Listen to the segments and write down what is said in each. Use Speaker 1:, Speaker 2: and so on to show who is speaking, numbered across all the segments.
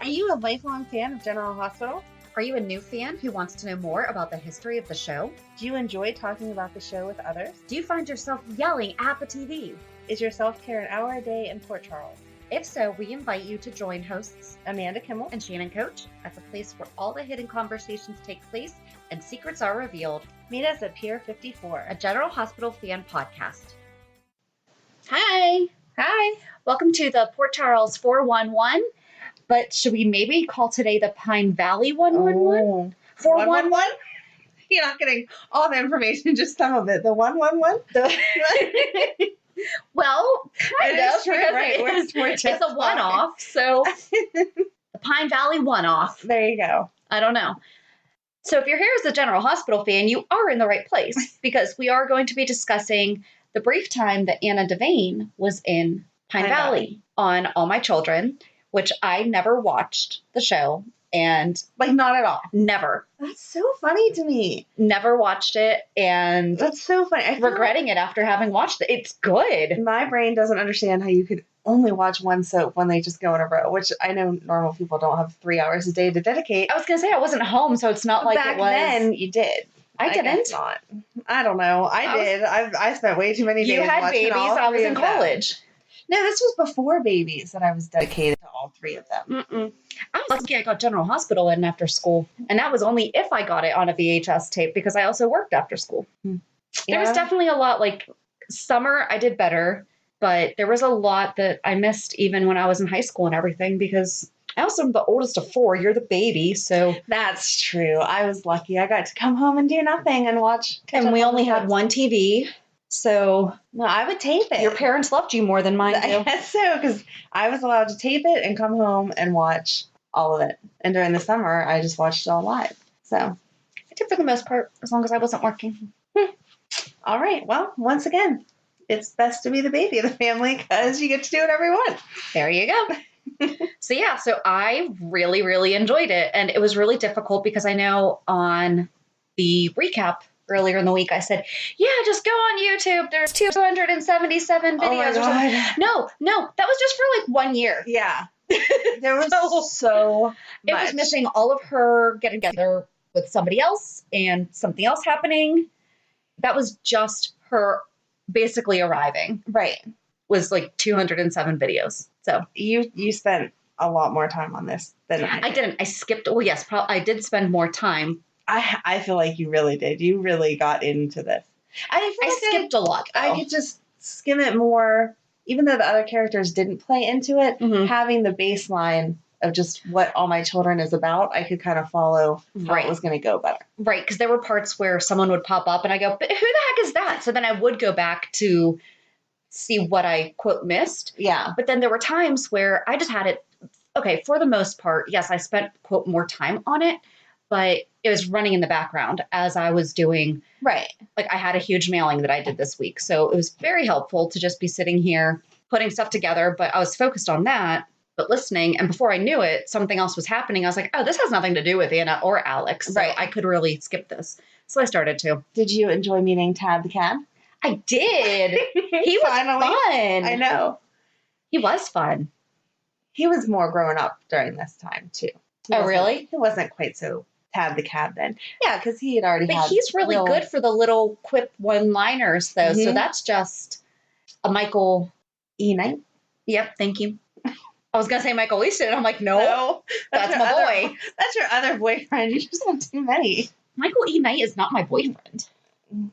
Speaker 1: Are you a lifelong fan of General Hospital?
Speaker 2: Are you a new fan who wants to know more about the history of the show?
Speaker 1: Do you enjoy talking about the show with others?
Speaker 2: Do you find yourself yelling at the TV?
Speaker 1: Is your self-care an hour a day in Port Charles?
Speaker 2: If so, we invite you to join hosts
Speaker 1: Amanda Kimmel
Speaker 2: and Shannon Coach at the place where all the hidden conversations take place and secrets are revealed.
Speaker 1: Meet us at Pier 54,
Speaker 2: a General Hospital fan podcast.
Speaker 1: Hi.
Speaker 2: Hi. Welcome to the Port Charles 411. But should we maybe call today the Pine Valley 111?
Speaker 1: 411? You're not getting all the information, just some of it. The 111?
Speaker 2: Well, kind of.
Speaker 1: True, right.
Speaker 2: It's a one-off, so the Pine Valley one-off.
Speaker 1: There you go.
Speaker 2: I don't know. So if you're here as a General Hospital fan, you are in the right place because we are going to be discussing the brief time that Anna Devane was in Pine Valley on All My Children, which I never watched the show. And
Speaker 1: not at all.
Speaker 2: Never.
Speaker 1: That's so funny to me.
Speaker 2: Never watched it. And
Speaker 1: that's so funny.
Speaker 2: I'm regretting it after having watched it. It's good.
Speaker 1: My brain doesn't understand how you could only watch one soap when they just go in a row, which I know normal people don't have 3 hours a day to dedicate.
Speaker 2: I was going to say I wasn't home, so it's not like
Speaker 1: back
Speaker 2: it was.
Speaker 1: then you did.
Speaker 2: I didn't.
Speaker 1: Guess not. I don't know. I did. I spent way too many days.
Speaker 2: You had babies. I was in college.
Speaker 1: No, this was before babies that I was dedicated to all three of them.
Speaker 2: I was lucky I got General Hospital in after school. And that was only if I got it on a VHS tape because I also worked after school. Yeah. There was definitely a lot, summer I did better, but there was a lot that I missed even when I was in high school and everything because I also am the oldest of four. You're the baby, so.
Speaker 1: That's true. I was lucky. I got to come home and do nothing and watch.
Speaker 2: And we only had one TV. So
Speaker 1: no, I would tape it.
Speaker 2: Your parents loved you more than mine do.
Speaker 1: I guess so, because I was allowed to tape it and come home and watch all of it. And during the summer, I just watched it all live. So
Speaker 2: I did for the most part, as long as I wasn't working.
Speaker 1: All right. Well, once again, it's best to be the baby of the family because you get to do whatever you want.
Speaker 2: There you go. So I really, really enjoyed it. And it was really difficult because I know on the recap earlier in the week, I said, yeah, just go on YouTube. There's 277 videos.
Speaker 1: Oh my God.
Speaker 2: No, that was just for 1 year.
Speaker 1: Yeah. There was so much.
Speaker 2: It was missing all of her getting together with somebody else and something else happening. That was just her basically arriving.
Speaker 1: Right.
Speaker 2: Was 207 videos. So
Speaker 1: you spent a lot more time on this than I did.
Speaker 2: I didn't. I skipped. Well, yes, I did spend more time.
Speaker 1: I feel like you really did. You really got into this.
Speaker 2: I skipped a lot, though.
Speaker 1: I could just skim it more, even though the other characters didn't play into it. Mm-hmm. Having the baseline of just what All My Children is about, I could kind of follow how it was going to go better.
Speaker 2: Right, because there were parts where someone would pop up and I go, but who the heck is that? So then I would go back to see what I, quote, missed.
Speaker 1: Yeah.
Speaker 2: But then there were times where I just had it, okay, for the most part, yes, I spent, quote, more time on it. But it was running in the background as I was doing.
Speaker 1: Right.
Speaker 2: I had a huge mailing that I did this week. So it was very helpful to just be sitting here putting stuff together. But I was focused on that, but listening. And before I knew it, something else was happening. I was like, oh, this has nothing to do with Anna or Alex. So I could really skip this. So I started to.
Speaker 1: Did you enjoy meeting Tad the cat?
Speaker 2: I did. He was fun.
Speaker 1: I know.
Speaker 2: He was fun.
Speaker 1: He was more grown up during this time, too.
Speaker 2: Really?
Speaker 1: He wasn't quite so Tad the cat then. Yeah, because he had already had.
Speaker 2: But he's really good for the little quip one-liners, though. Mm-hmm. So that's just a Michael
Speaker 1: E. Knight.
Speaker 2: Yep, thank you. I was going to say Michael Easton. I'm like, no that's my boy.
Speaker 1: That's your other boyfriend. You just have too many.
Speaker 2: Michael E. Knight is not my boyfriend.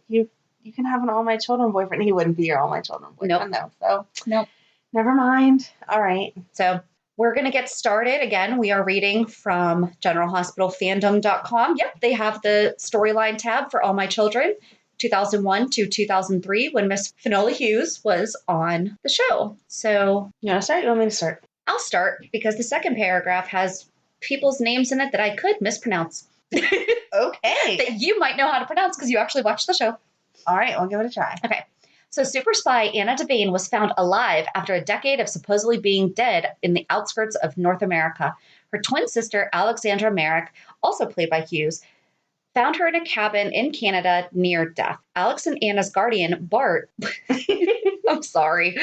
Speaker 1: You can have an All My Children boyfriend. He wouldn't be your All My Children boyfriend, though. So,
Speaker 2: nope.
Speaker 1: Never mind. All right.
Speaker 2: So we're going to get started. Again, we are reading from generalhospitalfandom.com. Yep, they have the storyline tab for All My Children, 2001 to 2003, when Miss Finola Hughes was on the show. So,
Speaker 1: you want to start? You want me to start?
Speaker 2: I'll start because the second paragraph has people's names in it that I could mispronounce.
Speaker 1: Okay.
Speaker 2: That you might know how to pronounce because you actually watched the show.
Speaker 1: All right, we'll give it a try.
Speaker 2: Okay. So super spy Anna Devane was found alive after a decade of supposedly being dead in the outskirts of North America. Her twin sister, Alexandra Merrick, also played by Hughes, found her in a cabin in Canada near death. Alex and Anna's guardian, Bart, I'm sorry.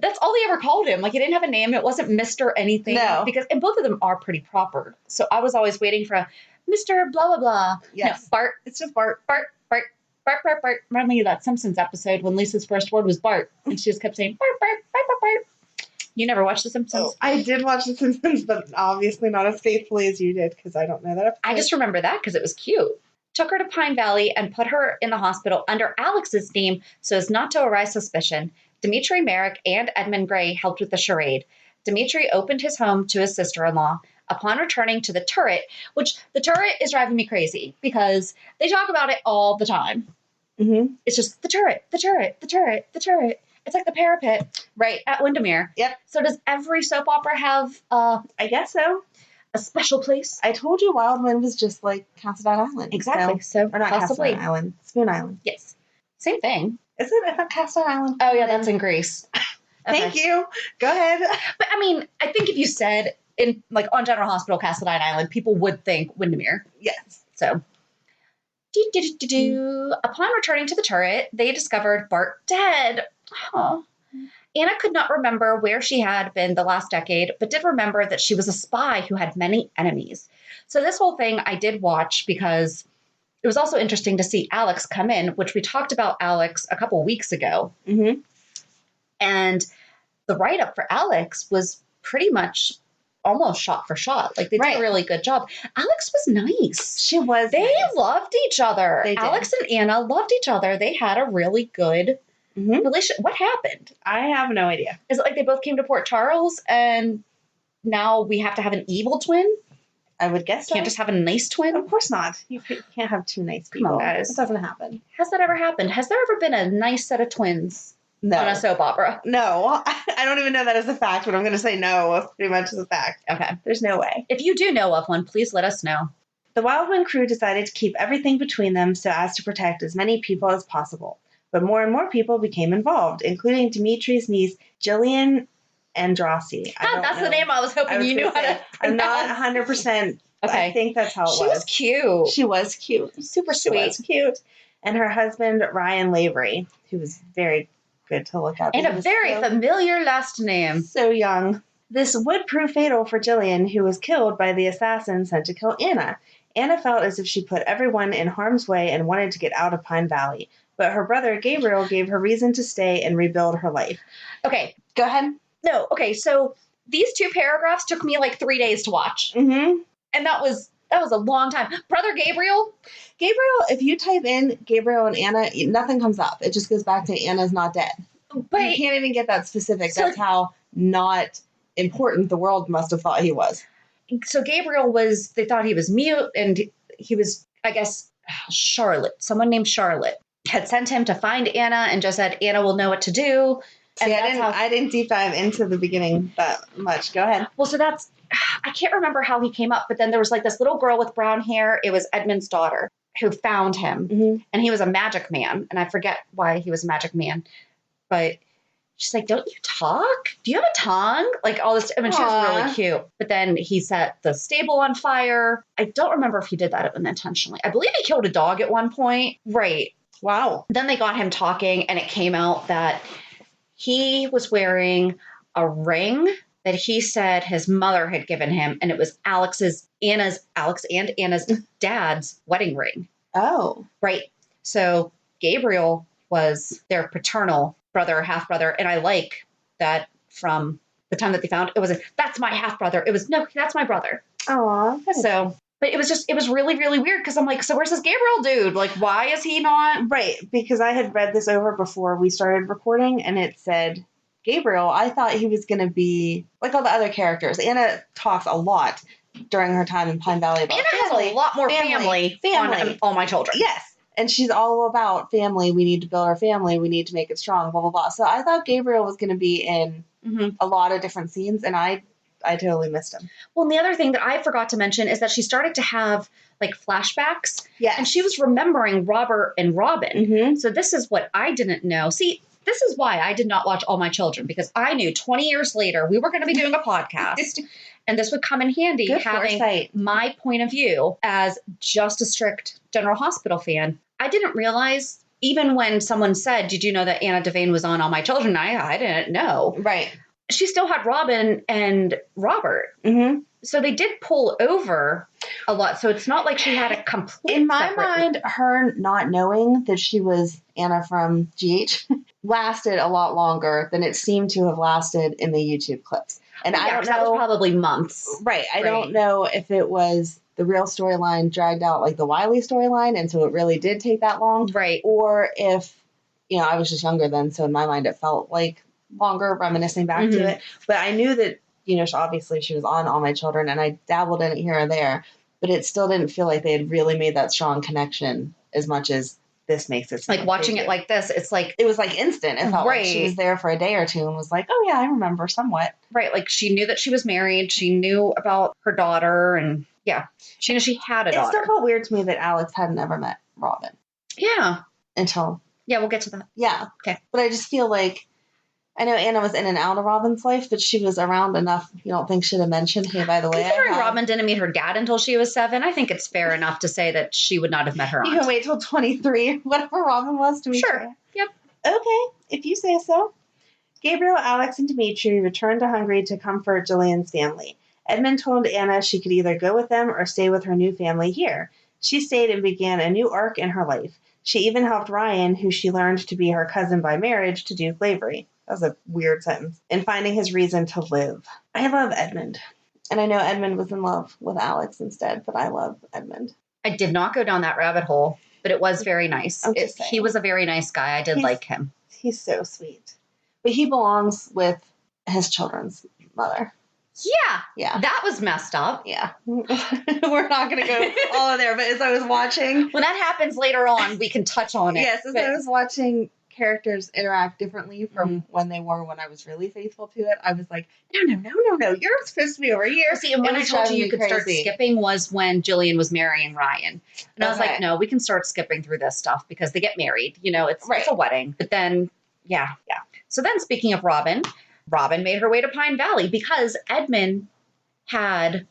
Speaker 2: That's all they ever called him. Like, he didn't have a name. It wasn't Mr. anything.
Speaker 1: No.
Speaker 2: And both of them are pretty proper. So I was always waiting for a Mr. blah, blah, blah.
Speaker 1: Yes.
Speaker 2: No, Bart.
Speaker 1: It's just Bart.
Speaker 2: Bart. Remind me of that Simpsons episode when Lisa's first word was Bart. And she just kept saying, Bart. You never watched The Simpsons?
Speaker 1: Oh, I did watch The Simpsons, but obviously not as faithfully as you did, because I don't know that episode.
Speaker 2: I just remember that because it was cute. Took her to Pine Valley and put her in the hospital under Alex's name so as not to arouse suspicion. Dimitri Merrick and Edmund Gray helped with the charade. Dimitri opened his home to his sister-in-law. Upon returning to the turret, which the turret is driving me crazy because they talk about it all the time.
Speaker 1: Mm-hmm.
Speaker 2: It's just the turret. It's like the parapet right at Windermere.
Speaker 1: Yep.
Speaker 2: So does every soap opera have
Speaker 1: I guess so.
Speaker 2: a special place?
Speaker 1: I told you Wild Wind was just like Castledine Island.
Speaker 2: Exactly. So
Speaker 1: or not
Speaker 2: possibly.
Speaker 1: Castledine Island. Spoon Island.
Speaker 2: Yes. Same thing.
Speaker 1: Is it? I thought Castledine Island.
Speaker 2: Oh, yeah, that's in Greece.
Speaker 1: Thank you. Go ahead.
Speaker 2: But I mean, I think if you said in like on General Hospital, Castledine Island, people would think Windermere.
Speaker 1: Yes.
Speaker 2: So. Upon returning to the turret, they discovered Bart dead. Oh. Anna could not remember where she had been the last decade, but did remember that she was a spy who had many enemies. So this whole thing I did watch because it was also interesting to see Alex come in, which we talked about Alex a couple weeks ago.
Speaker 1: Mm-hmm.
Speaker 2: And the write-up for Alex was pretty much almost shot for shot. Like, they did a really good job. Alex was nice.
Speaker 1: She was.
Speaker 2: They
Speaker 1: nice.
Speaker 2: loved each other.
Speaker 1: They did.
Speaker 2: Alex and Anna loved each other. They had a really good relationship. What happened?
Speaker 1: I have no idea.
Speaker 2: Is it like they both came to Port Charles and now we have to have an evil twin?
Speaker 1: I would guess so.
Speaker 2: Can't just have a nice twin?
Speaker 1: Of course not. You can't have two nice people.
Speaker 2: Come on, guys.
Speaker 1: It doesn't happen.
Speaker 2: Has that ever happened? Has there ever been a nice set of twins
Speaker 1: No.
Speaker 2: on a soap opera?
Speaker 1: No. I don't even know that as a fact, but I'm going to say no pretty much as a fact.
Speaker 2: Okay.
Speaker 1: There's no way.
Speaker 2: If you do know of one, please let us know.
Speaker 1: The Wild Wind crew decided to keep everything between them so as to protect as many people as possible. But more and more people became involved, including Dimitri's niece, Jillian Andrassi.
Speaker 2: That's the name I was hoping you knew how to pronounce.
Speaker 1: I'm not 100%.
Speaker 2: Okay.
Speaker 1: I think that's how it was.
Speaker 2: She was cute.
Speaker 1: She was cute.
Speaker 2: Super
Speaker 1: She
Speaker 2: sweet.
Speaker 1: was cute. And her husband, Ryan Lavery, who was very good to look at.
Speaker 2: And a very familiar last name.
Speaker 1: So young. This would prove fatal for Jillian, who was killed by the assassin sent to kill Anna. Anna felt as if she put everyone in harm's way and wanted to get out of Pine Valley. But her brother, Gabriel, gave her reason to stay and rebuild her life.
Speaker 2: Okay.
Speaker 1: Go ahead.
Speaker 2: No, okay, so these 2 paragraphs took me like 3 days to watch.
Speaker 1: Mm-hmm.
Speaker 2: And that was a long time. Brother Gabriel,
Speaker 1: if you type in Gabriel and Anna, nothing comes up. It just goes back to Anna's not dead.
Speaker 2: but
Speaker 1: You can't even get that specific. That's how not important the world must have thought he was.
Speaker 2: so Gabriel they thought he was mute, and he was, I guess, someone named Charlotte had sent him to find Anna and just said, Anna will know what to do. And
Speaker 1: See, I didn't deep dive into the beginning that much. Go ahead.
Speaker 2: Well, so I can't remember how he came up, but then there was like this little girl with brown hair. It was Edmund's daughter who found him, and he was a magic man. And I forget why he was a magic man, but she's like, don't you talk? Do you have a tongue? Like all this. I mean, she was really cute. But then he set the stable on fire. I don't remember if he did that unintentionally. I believe he killed a dog at one point. Right.
Speaker 1: Wow.
Speaker 2: Then they got him talking, and it came out that he was wearing a ring that he said his mother had given him, and it was Alex and Anna's dad's wedding ring.
Speaker 1: Oh.
Speaker 2: Right. So Gabriel was their paternal brother, half-brother, and I like that from the time that they found it that's my half-brother. It was, no, that's my brother.
Speaker 1: Aw.
Speaker 2: So, but it was really, really weird because I'm like, so where's this Gabriel dude? Like, why is he not?
Speaker 1: Right, because I had read this over before we started recording, and it said Gabriel. I thought he was going to be like all the other characters. Anna talks a lot during her time in Pine Valley about
Speaker 2: Anna
Speaker 1: family.
Speaker 2: has a lot more family. On All My Children.
Speaker 1: Yes. And she's all about family. We need to build our family. We need to make it strong, blah, blah, blah. So I thought Gabriel was going to be in a lot of different scenes, and I totally missed him.
Speaker 2: Well, and the other thing that I forgot to mention is that she started to have like flashbacks.
Speaker 1: Yeah.
Speaker 2: And she was remembering Robert and Robin.
Speaker 1: Mm-hmm.
Speaker 2: So this is what I didn't know. See, this is why I did not watch All My Children, because I knew 20 years later we were going to be doing a podcast. And this would come in handy,
Speaker 1: Good
Speaker 2: having
Speaker 1: foresight.
Speaker 2: my point of view as just a strict General Hospital fan. I didn't realize even when someone said, did you know that Anna Devane was on All My Children? I didn't know.
Speaker 1: Right.
Speaker 2: She still had Robin and Robert.
Speaker 1: Mm-hmm.
Speaker 2: So they did pull over a lot. So it's not like she had a complete
Speaker 1: In my
Speaker 2: separate...
Speaker 1: mind, her not knowing that she was Anna from GH lasted a lot longer than it seemed to have lasted in the YouTube clips. And I don't know.
Speaker 2: That was probably months.
Speaker 1: Right. I don't know if it was the real storyline dragged out like the Wiley storyline, and so it really did take that long.
Speaker 2: Right.
Speaker 1: Or if, I was just younger then, so in my mind it felt like longer, reminiscing back to it. But I knew that, obviously she was on All My Children, and I dabbled in it here and there, but it still didn't feel like they had really made that strong connection as much as this makes it.
Speaker 2: Like watching it like this, it's like...
Speaker 1: It was like instant. It felt like she was there for a day or two and was like, oh yeah, I remember somewhat.
Speaker 2: Right. Like she knew that she was married. She knew about her daughter, and she knew she had a daughter.
Speaker 1: It still felt weird to me that Alex hadn't ever met Robin.
Speaker 2: Yeah.
Speaker 1: Until...
Speaker 2: Yeah, we'll get to that.
Speaker 1: Yeah.
Speaker 2: Okay.
Speaker 1: But I just feel like... I know Anna was in and out of Robin's life, but she was around enough. You don't think she'd have mentioned, hey, by the way,
Speaker 2: considering Robin didn't meet her dad until she was 7, I think it's fair enough to say that she would not have met her aunt.
Speaker 1: You can wait till 23, whatever Robin was, to meet her.
Speaker 2: Sure. Yep.
Speaker 1: Okay, if you say so. Gabriel, Alex, and Dimitri returned to Hungary to comfort Jillian's family. Edmund told Anna she could either go with them or stay with her new family here. She stayed and began a new arc in her life. She even helped Ryan, who she learned to be her cousin by marriage, to do slavery. That was a weird sentence. And finding his reason to live. I love Edmund. And I know Edmund was in love with Alex instead, but I love Edmund.
Speaker 2: I did not go down that rabbit hole, but it was very nice. He was a very nice guy. I did like him. He's
Speaker 1: so sweet. But he belongs with his children's mother.
Speaker 2: Yeah.
Speaker 1: Yeah.
Speaker 2: That was messed up.
Speaker 1: Yeah. We're not going to go all there, but as I was watching...
Speaker 2: When that happens later on, we can touch on it.
Speaker 1: Yes, I was watching characters interact differently from when they were when I was really faithful to it. I was like, no, you're supposed to be over here.
Speaker 2: See, and when I told you could start skipping was when Jillian was marrying Ryan. And I was like, no, we can start skipping through this stuff because they get married. It's a wedding. But then, yeah. So then speaking of Robin made her way to Pine Valley because Edmund had...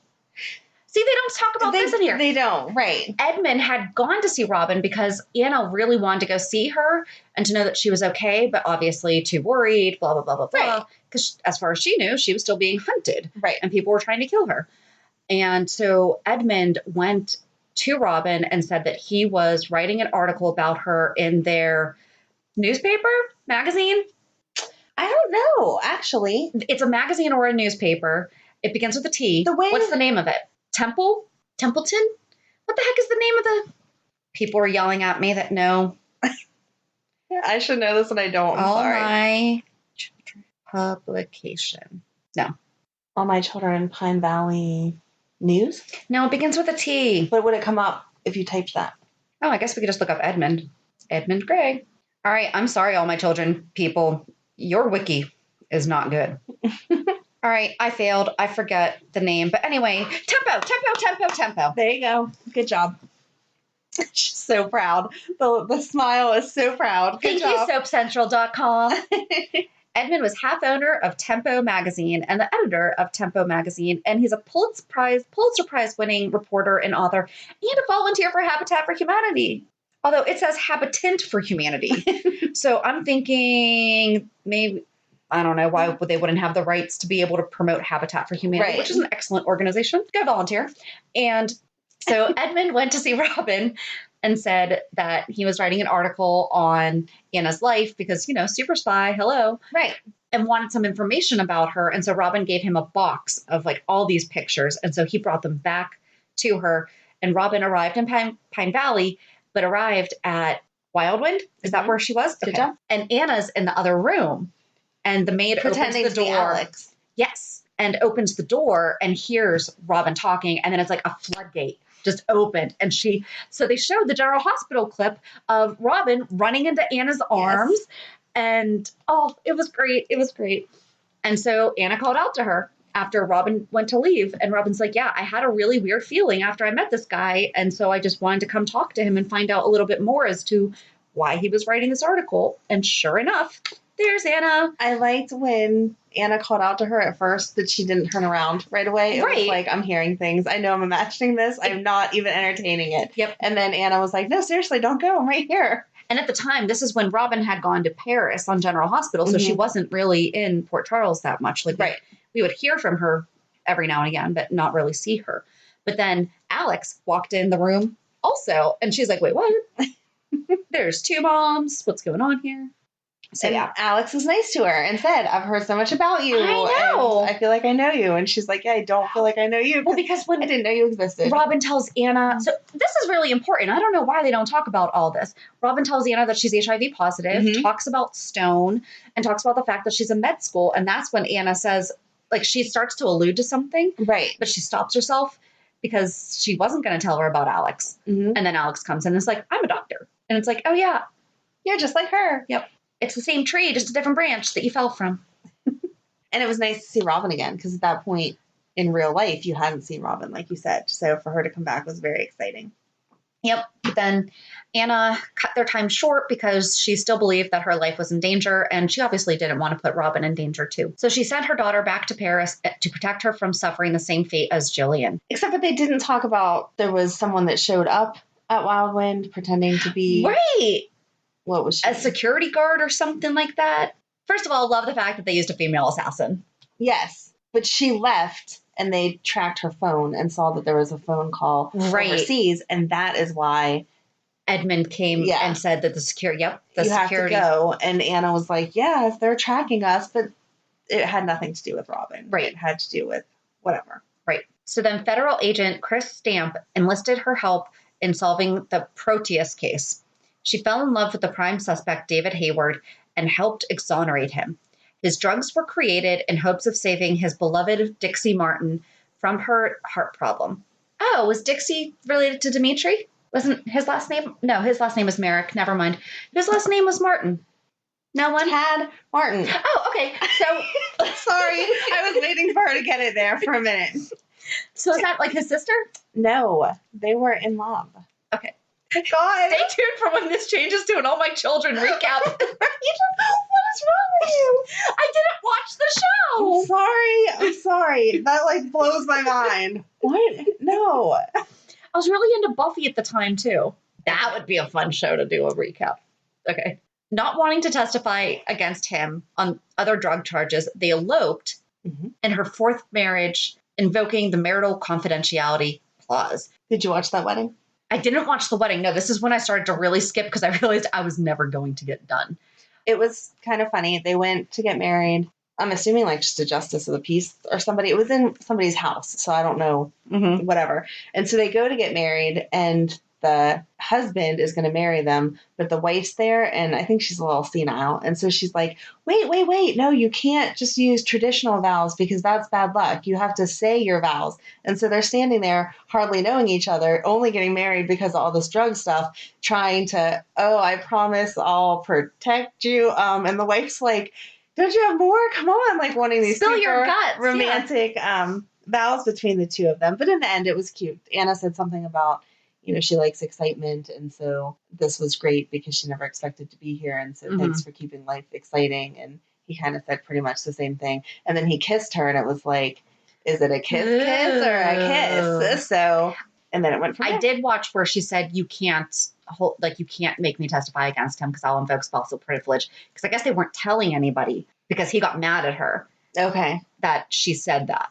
Speaker 2: See, they don't talk about this in here.
Speaker 1: They don't, right.
Speaker 2: Edmund had gone to see Robin because Anna really wanted to go see her and to know that she was okay, but obviously too worried, blah, blah, blah, blah, blah. Because as far as she knew, she was still being hunted.
Speaker 1: Right.
Speaker 2: And people were trying to kill her. And so Edmund went to Robin and said that he was writing an article about her in their newspaper, magazine.
Speaker 1: I don't know, actually.
Speaker 2: It's a magazine or a newspaper. It begins with a T. What's the name of it? Templeton? What the heck is the name of the... People are yelling at me that no.
Speaker 1: I should know this and I don't. I'm sorry.
Speaker 2: My Children publication. No.
Speaker 1: All My Children, Pine Valley News?
Speaker 2: No, it begins with a T.
Speaker 1: But would it come up if you typed that?
Speaker 2: Oh, I guess we could just look up Edmund. Edmund Gray. All right, I'm sorry, All My Children people. Your wiki is not good. All right, I failed. I forget the name. But anyway, Tempo.
Speaker 1: There you go. Good job. She's so proud. The smile is so proud. Good job.
Speaker 2: Thank you, SoapCentral.com. Edmund was half owner of Tempo magazine and the editor of Tempo magazine, and he's a Pulitzer Prize winning reporter and author and a volunteer for Habitat for Humanity. Although it says Habitant for Humanity. So I'm thinking maybe... I don't know why they wouldn't have the rights to be able to promote Habitat for Humanity, which is an excellent organization. Go volunteer. And so Edmund went to see Robin and said that he was writing an article on Anna's life because, super spy, hello.
Speaker 1: Right.
Speaker 2: And wanted some information about her. And so Robin gave him a box of all these pictures. And so he brought them back to her. And Robin arrived in Pine Valley, but arrived at Wildwind. Is that where she was?
Speaker 1: Good job.
Speaker 2: And Anna's in the other room. And the maid opens the door.
Speaker 1: Alex.
Speaker 2: Yes. And opens the door and hears Robin talking. And then it's like a floodgate just opened. And so they showed the General Hospital clip of Robin running into Anna's arms. And it was great. It was great. And so Anna called out to her after Robin went to leave. And Robin's like, yeah, I had a really weird feeling after I met this guy. And so I just wanted to come talk to him and find out a little bit more as to why he was writing this article. And sure enough, there's Anna.
Speaker 1: I liked when Anna called out to her at first that she didn't turn around right away. It was like, I'm hearing things. I know I'm imagining this. I'm not even entertaining it.
Speaker 2: Yep.
Speaker 1: And then Anna was like, no, seriously, don't go. I'm right here.
Speaker 2: And at the time, this is when Robin had gone to Paris on General Hospital, so she wasn't really in Port Charles that much. Like we would hear from her every now and again, but not really see her. But then Alex walked in the room also, and she's like, wait, what? There's 2 moms. What's going on here? So
Speaker 1: and Alex was nice to her and said, I've heard so much about you.
Speaker 2: I know.
Speaker 1: And I feel like I know you. And she's like, yeah, I don't feel like I know you.
Speaker 2: Well, because when
Speaker 1: I didn't know you existed.
Speaker 2: Robin tells Anna, so this is really important. I don't know why they don't talk about all this. Robin tells Anna that she's HIV positive, talks about Stone, and talks about the fact that she's in med school. And that's when Anna says, like, she starts to allude to something.
Speaker 1: Right.
Speaker 2: But she stops herself because she wasn't going to tell her about Alex. And then Alex comes in and is like, I'm a doctor. And it's like, oh, yeah.
Speaker 1: You're just like her.
Speaker 2: Yep. It's the same tree, just a different branch that you fell from.
Speaker 1: And it was nice to see Robin again, because at that point in real life, you hadn't seen Robin, like you said. So for her to come back was very exciting.
Speaker 2: Yep. But then Anna cut their time short because she still believed that her life was in danger, and she obviously didn't want to put Robin in danger too. So she sent her daughter back to Paris to protect her from suffering the same fate as Jillian.
Speaker 1: Except that they didn't talk about there was someone that showed up at Wild Wind pretending to be...
Speaker 2: Right.
Speaker 1: What was she?
Speaker 2: A security guard or something like that. First of all, love the fact that they used a female assassin.
Speaker 1: Yes, but she left and they tracked her phone and saw that there was a phone call overseas, and that is why
Speaker 2: Edmund came and said that the security. Yep, the
Speaker 1: you
Speaker 2: security
Speaker 1: have to go. And Anna was like, "Yeah, if they're tracking us," but it had nothing to do with Robin.
Speaker 2: Right,
Speaker 1: it had to do with whatever.
Speaker 2: Right. So then, federal agent Chris Stamp enlisted her help in solving the Proteus case. She fell in love with the prime suspect, David Hayward, and helped exonerate him. His drugs were created in hopes of saving his beloved Dixie Martin from her heart problem. Oh, was Dixie related to Dimitri? Wasn't his last name? No, his last name was Merrick. Never mind. His last name was Martin. No one?
Speaker 1: Tad Martin.
Speaker 2: Oh, okay. So,
Speaker 1: sorry. I was waiting for her to get it there for a minute.
Speaker 2: So is that like his sister?
Speaker 1: No, they were in love.
Speaker 2: Okay.
Speaker 1: God.
Speaker 2: Stay tuned for when this changes to an All My Children recap.
Speaker 1: You don't know what is wrong with you.
Speaker 2: I didn't watch the show.
Speaker 1: I'm sorry. That like blows my mind. What? No.
Speaker 2: I was really into Buffy at the time too. That would be a fun show to do a recap. Okay. Not wanting to testify against him on other drug charges, they eloped in her 4th marriage, invoking the marital confidentiality clause.
Speaker 1: Did you watch that wedding?
Speaker 2: I didn't watch the wedding. No, this is when I started to really skip because I realized I was never going to get done.
Speaker 1: It was kind of funny. They went to get married. I'm assuming like just a justice of the peace or somebody. It was in somebody's house, so I don't know, whatever. And so they go to get married, and the husband is going to marry them, but the wife's there, and I think she's a little senile. And so she's like, wait. No, you can't just use traditional vows because that's bad luck. You have to say your vows. And so they're standing there hardly knowing each other, only getting married because of all this drug stuff, trying to, I promise I'll protect you. And the wife's like, don't you have more? Come on. Like wanting these
Speaker 2: Spill your guts.
Speaker 1: romantic vows between the two of them. But in the end, it was cute. Anna said something about, she likes excitement, and so this was great because she never expected to be here, and so thanks for keeping life exciting. And he kind of said pretty much the same thing. And then he kissed her, and it was like, is it a kiss or a kiss? So, and then it went from there.
Speaker 2: I did watch where she said, you can't make me testify against him because I'll invoke spousal privilege. Because I guess they weren't telling anybody because he got mad at her.
Speaker 1: Okay.
Speaker 2: That she said that.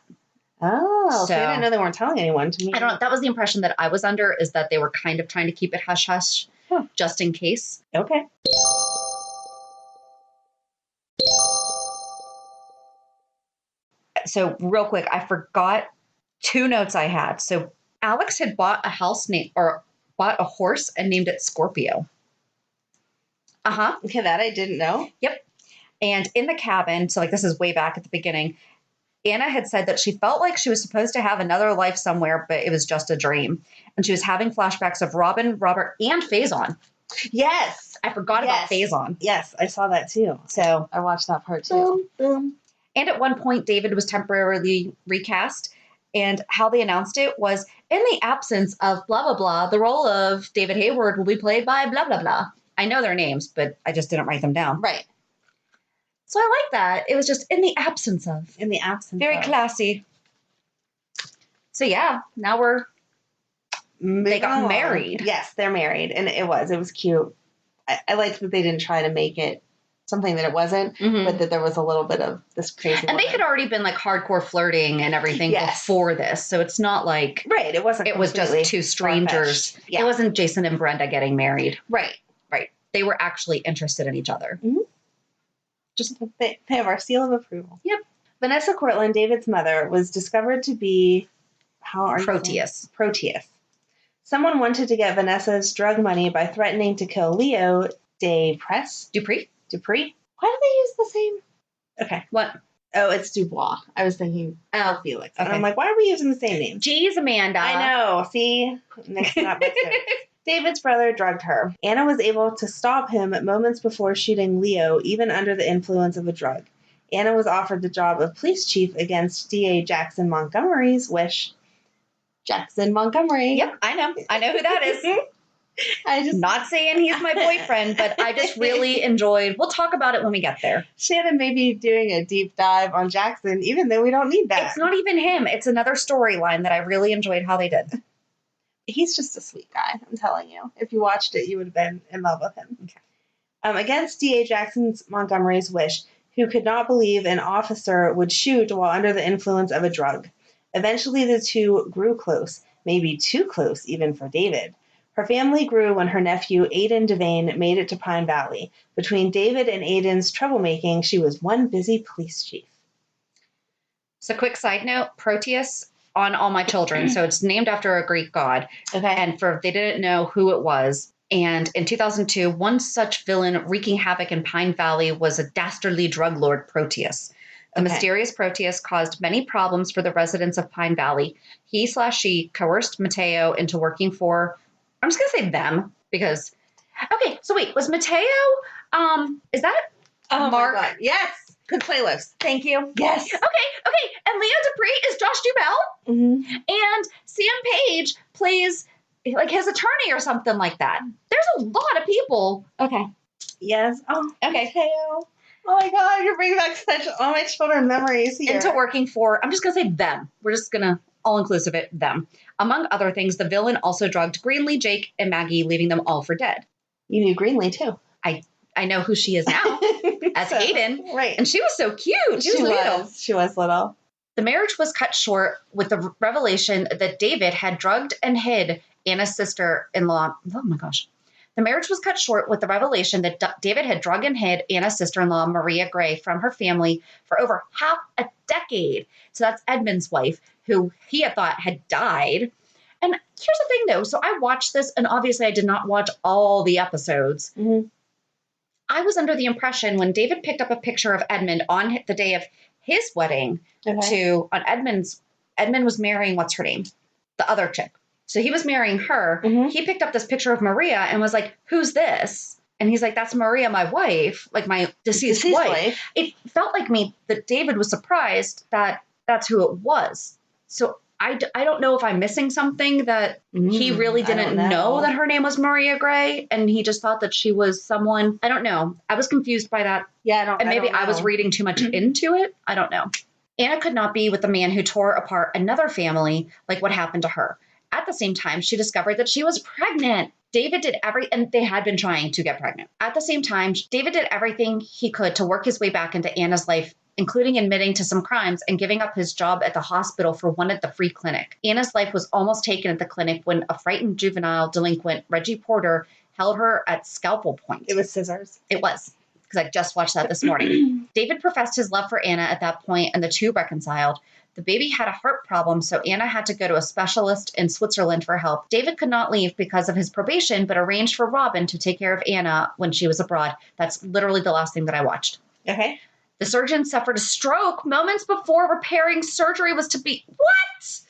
Speaker 1: Oh, so I didn't know they weren't telling anyone. To me,
Speaker 2: I don't know. That was the impression that I was under, is that they were kind of trying to keep it hush-hush, just in case.
Speaker 1: Okay.
Speaker 2: So real quick, I forgot 2 notes I had. So Alex had bought a horse and named it Scorpio.
Speaker 1: Okay, that I didn't know.
Speaker 2: Yep. And in the cabin, so like this is way back at the beginning, Anna had said that she felt like she was supposed to have another life somewhere, but it was just a dream. And she was having flashbacks of Robin, Robert, and Faison.
Speaker 1: Yes.
Speaker 2: I forgot about Faison.
Speaker 1: Yes, I saw that too.
Speaker 2: So
Speaker 1: I watched that part too.
Speaker 2: Boom. And at one point, David was temporarily recast. And how they announced it was, in the absence of blah, blah, blah, the role of David Hayward will be played by blah, blah, blah. I know their names, but I just didn't write them down.
Speaker 1: Right.
Speaker 2: So I like that. It was just in the absence of.
Speaker 1: In the absence
Speaker 2: Very
Speaker 1: of.
Speaker 2: classy. So yeah, now they got married.
Speaker 1: Yes, they're married. And it was cute. I like that they didn't try to make it something that it wasn't, but that there was a little bit of this crazy
Speaker 2: And they had already been like hardcore flirting and everything before this. So it's not like...
Speaker 1: Right. It wasn't.
Speaker 2: It was just two strangers. Yeah. It wasn't Jason and Brenda getting married.
Speaker 1: Right.
Speaker 2: Right. They were actually interested in each other.
Speaker 1: Mm-hmm. Just they have our seal of approval.
Speaker 2: Yep.
Speaker 1: Vanessa Cortland, David's mother, was discovered to be...
Speaker 2: Proteus.
Speaker 1: Proteus. Someone wanted to get Vanessa's drug money by threatening to kill Leo Dupree. Why do they use the same? Okay.
Speaker 2: What?
Speaker 1: Oh, it's Dubois. I was thinking Felix.
Speaker 2: Okay.
Speaker 1: And I'm like, why are we using the same name?
Speaker 2: Jeez, Amanda.
Speaker 1: I know. See? Mixing up my notes. David's brother drugged her. Anna was able to stop him moments before shooting Leo, even under the influence of a drug. Anna was offered the job of police chief against DA Jackson Montgomery's wish. Jackson Montgomery.
Speaker 2: Yep, I know. I know who that is. Not saying he's my boyfriend, but I just really enjoyed. We'll talk about it when we get there.
Speaker 1: Shannon may be doing a deep dive on Jackson, even though we don't need that.
Speaker 2: It's not even him. It's another storyline that I really enjoyed how they did.
Speaker 1: He's just a sweet guy, I'm telling you. If you watched it, you would have been in love with him. Okay. Against DA Jackson Montgomery's wish, who could not believe an officer would shoot while under the influence of a drug. Eventually, the two grew close, maybe too close even for David. Her family grew when her nephew, Anna Devane, made it to Pine Valley. Between David and Aiden's troublemaking, she was one busy police chief.
Speaker 2: So quick side note, Proteus on All My Children. So it's named after a Greek god.
Speaker 1: Okay.
Speaker 2: And they didn't know who it was. And in 2002, one such villain wreaking havoc in Pine Valley was a dastardly drug lord, Proteus. The mysterious Proteus caused many problems for the residents of Pine Valley. He/she coerced Mateo into working for... I'm just going to say them because, okay, so wait, was Mateo, is that
Speaker 1: Mark?
Speaker 2: My
Speaker 1: God. Yes. Good playlist.
Speaker 2: Thank you.
Speaker 1: Yes.
Speaker 2: Okay. And Leo Dupree is Josh Duhamel.
Speaker 1: Mm-hmm.
Speaker 2: And Sam Page plays like his attorney or something like that. There's a lot of people. Okay.
Speaker 1: Yes. Oh,
Speaker 2: okay.
Speaker 1: Mateo. Oh my God, you're bringing back such All My Children memories here.
Speaker 2: Into working for, I'm just going to say them. We're just going to all-inclusive it, them. Among other things, the villain also drugged Greenlee, Jake, and Maggie, leaving them all for dead.
Speaker 1: You knew Greenlee, too.
Speaker 2: I know who she is now, as Hayden.
Speaker 1: Right.
Speaker 2: And she was so cute. She was little.
Speaker 1: She was little.
Speaker 2: The marriage was cut short with the revelation that David had drugged and hid Anna's sister-in-law. Oh, my gosh. The marriage was cut short with the revelation that David had drugged and hid Anna's sister-in-law, Maria Gray, from her family for over half a decade. So that's Edmund's wife, who he had thought had died. And here's the thing, though. So I watched this, and obviously I did not watch all the episodes.
Speaker 1: Mm-hmm.
Speaker 2: I was under the impression when David picked up a picture of Edmund on the day of his wedding Edmund was marrying, what's her name? The other chick. So he was marrying her. Mm-hmm. He picked up this picture of Maria and was like, who's this? And he's like, that's Maria, my wife, like my deceased wife. It felt like me that David was surprised that that's who it was. So I don't know if I'm missing something that he really didn't know that her name was Maria Gray. And he just thought that she was someone. I don't know. I was confused by that.
Speaker 1: Yeah,
Speaker 2: and maybe I was reading too much into it. I don't know. Anna could not be with the man who tore apart another family like what happened to her. At the same time, she discovered that she was pregnant. David did and they had been trying to get pregnant. At the same time, David did everything he could to work his way back into Anna's life, including admitting to some crimes and giving up his job at the hospital for one at the free clinic. Anna's life was almost taken at the clinic when a frightened juvenile delinquent, Reggie Porter, held her at scalpel point.
Speaker 1: It was scissors.
Speaker 2: It was, because I just watched that this morning. David professed his love for Anna at that point, and the two reconciled. The baby had a heart problem, so Anna had to go to a specialist in Switzerland for help. David could not leave because of his probation, but arranged for Robin to take care of Anna when she was abroad. That's literally the last thing that I watched.
Speaker 1: Okay.
Speaker 2: The surgeon suffered a stroke moments before repairing surgery was to be... What?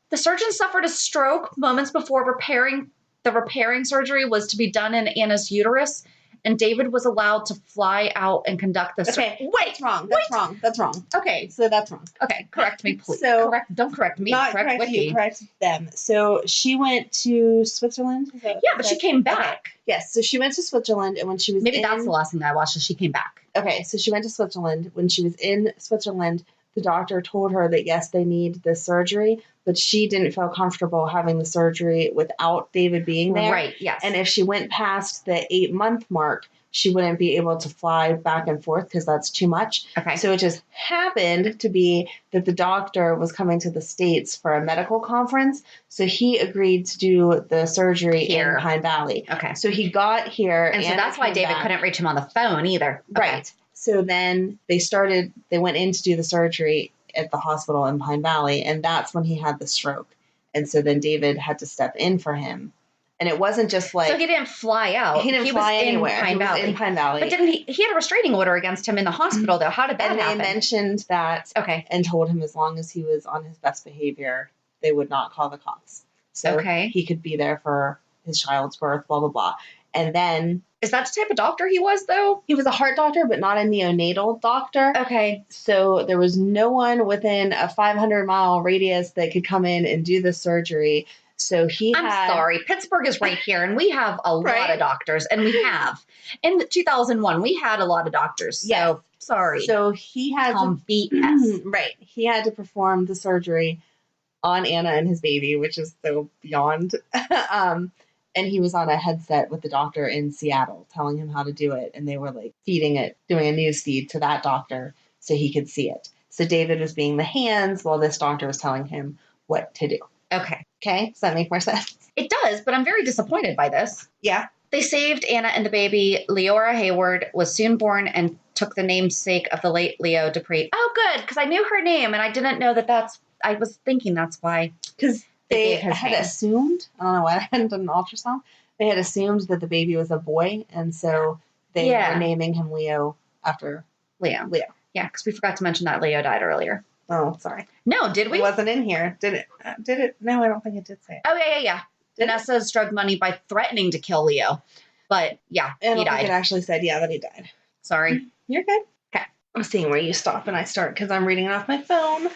Speaker 2: The surgeon suffered a stroke moments before repairing surgery was to be done in Anna's uterus, and David was allowed to fly out and conduct the surgery.
Speaker 1: Okay, wait, that's wrong.
Speaker 2: Okay.
Speaker 1: So that's wrong.
Speaker 2: Okay, correct me, please.
Speaker 1: So,
Speaker 2: don't correct me,
Speaker 1: not
Speaker 2: correct Wiki.
Speaker 1: You, correct them. So she went to Switzerland?
Speaker 2: Yeah, but she came back.
Speaker 1: Okay. Yes, so she went to Switzerland, and when she was
Speaker 2: Maybe that's the last thing that I watched, is she came back.
Speaker 1: Okay, so she went to Switzerland. When she was in Switzerland, the doctor told her that, yes, they need this surgery, but she didn't feel comfortable having the surgery without David being there.
Speaker 2: Right, yes.
Speaker 1: And if she went past the 8-month mark, she wouldn't be able to fly back and forth because that's too much.
Speaker 2: Okay.
Speaker 1: So it just happened to be that the doctor was coming to the States for a medical conference. So he agreed to do the surgery
Speaker 2: Here.
Speaker 1: in Pine Valley.
Speaker 2: Okay.
Speaker 1: So he got here.
Speaker 2: And so that's why David couldn't reach him on the phone either. Okay.
Speaker 1: Right. So then they went in to do the surgery at the hospital in Pine Valley, and that's when he had the stroke. And so then David had to step in for him. And it wasn't just like...
Speaker 2: So he didn't fly out.
Speaker 1: He didn't fly anywhere.
Speaker 2: He was in Pine Valley. But
Speaker 1: didn't
Speaker 2: he had a restraining order against him in the hospital, though. How did that happen?
Speaker 1: And they mentioned that and told him as long as he was on his best behavior, they would not call the cops. So he could be there for his child's birth, blah, blah, blah. And then...
Speaker 2: Is that the type of doctor he was, though?
Speaker 1: He was a heart doctor, but not a neonatal doctor.
Speaker 2: Okay.
Speaker 1: So there was no one within a 500-mile radius that could come in and do the surgery. So
Speaker 2: I'm sorry. Pittsburgh is right here, and we have a lot of doctors, and we have. In 2001, we had a lot of doctors. So, sorry.
Speaker 1: So he had
Speaker 2: BS.
Speaker 1: Right. He had to perform the surgery on Anna and his baby, which is so beyond. And he was on a headset with the doctor in Seattle telling him how to do it. And they were like feeding it, doing a news feed to that doctor so he could see it. So David was being the hands while this doctor was telling him what to do.
Speaker 2: Okay.
Speaker 1: Okay. Does that make more sense?
Speaker 2: It does, but I'm very disappointed by this.
Speaker 1: Yeah.
Speaker 2: They saved Anna and the baby. Leora Hayward was soon born and took the namesake of the late Leo Dupree. Oh, good, because I knew her name, and I didn't know I was thinking that's why.
Speaker 1: Because they had assumed, I don't know why I hadn't done an ultrasound, they had assumed that the baby was a boy, and so they were naming him Leo after
Speaker 2: Leo. Yeah, because we forgot to mention that Leo died earlier.
Speaker 1: Oh, sorry.
Speaker 2: No, did we?
Speaker 1: It wasn't in here. Did it? Did it? No, I don't think it did say it.
Speaker 2: Oh, yeah. Vanessa's drug money by threatening to kill Leo. But, yeah, he died. I think
Speaker 1: it actually said, that he died.
Speaker 2: Sorry.
Speaker 1: You're good.
Speaker 2: Okay.
Speaker 1: I'm seeing where you stop and I start because I'm reading it off my phone.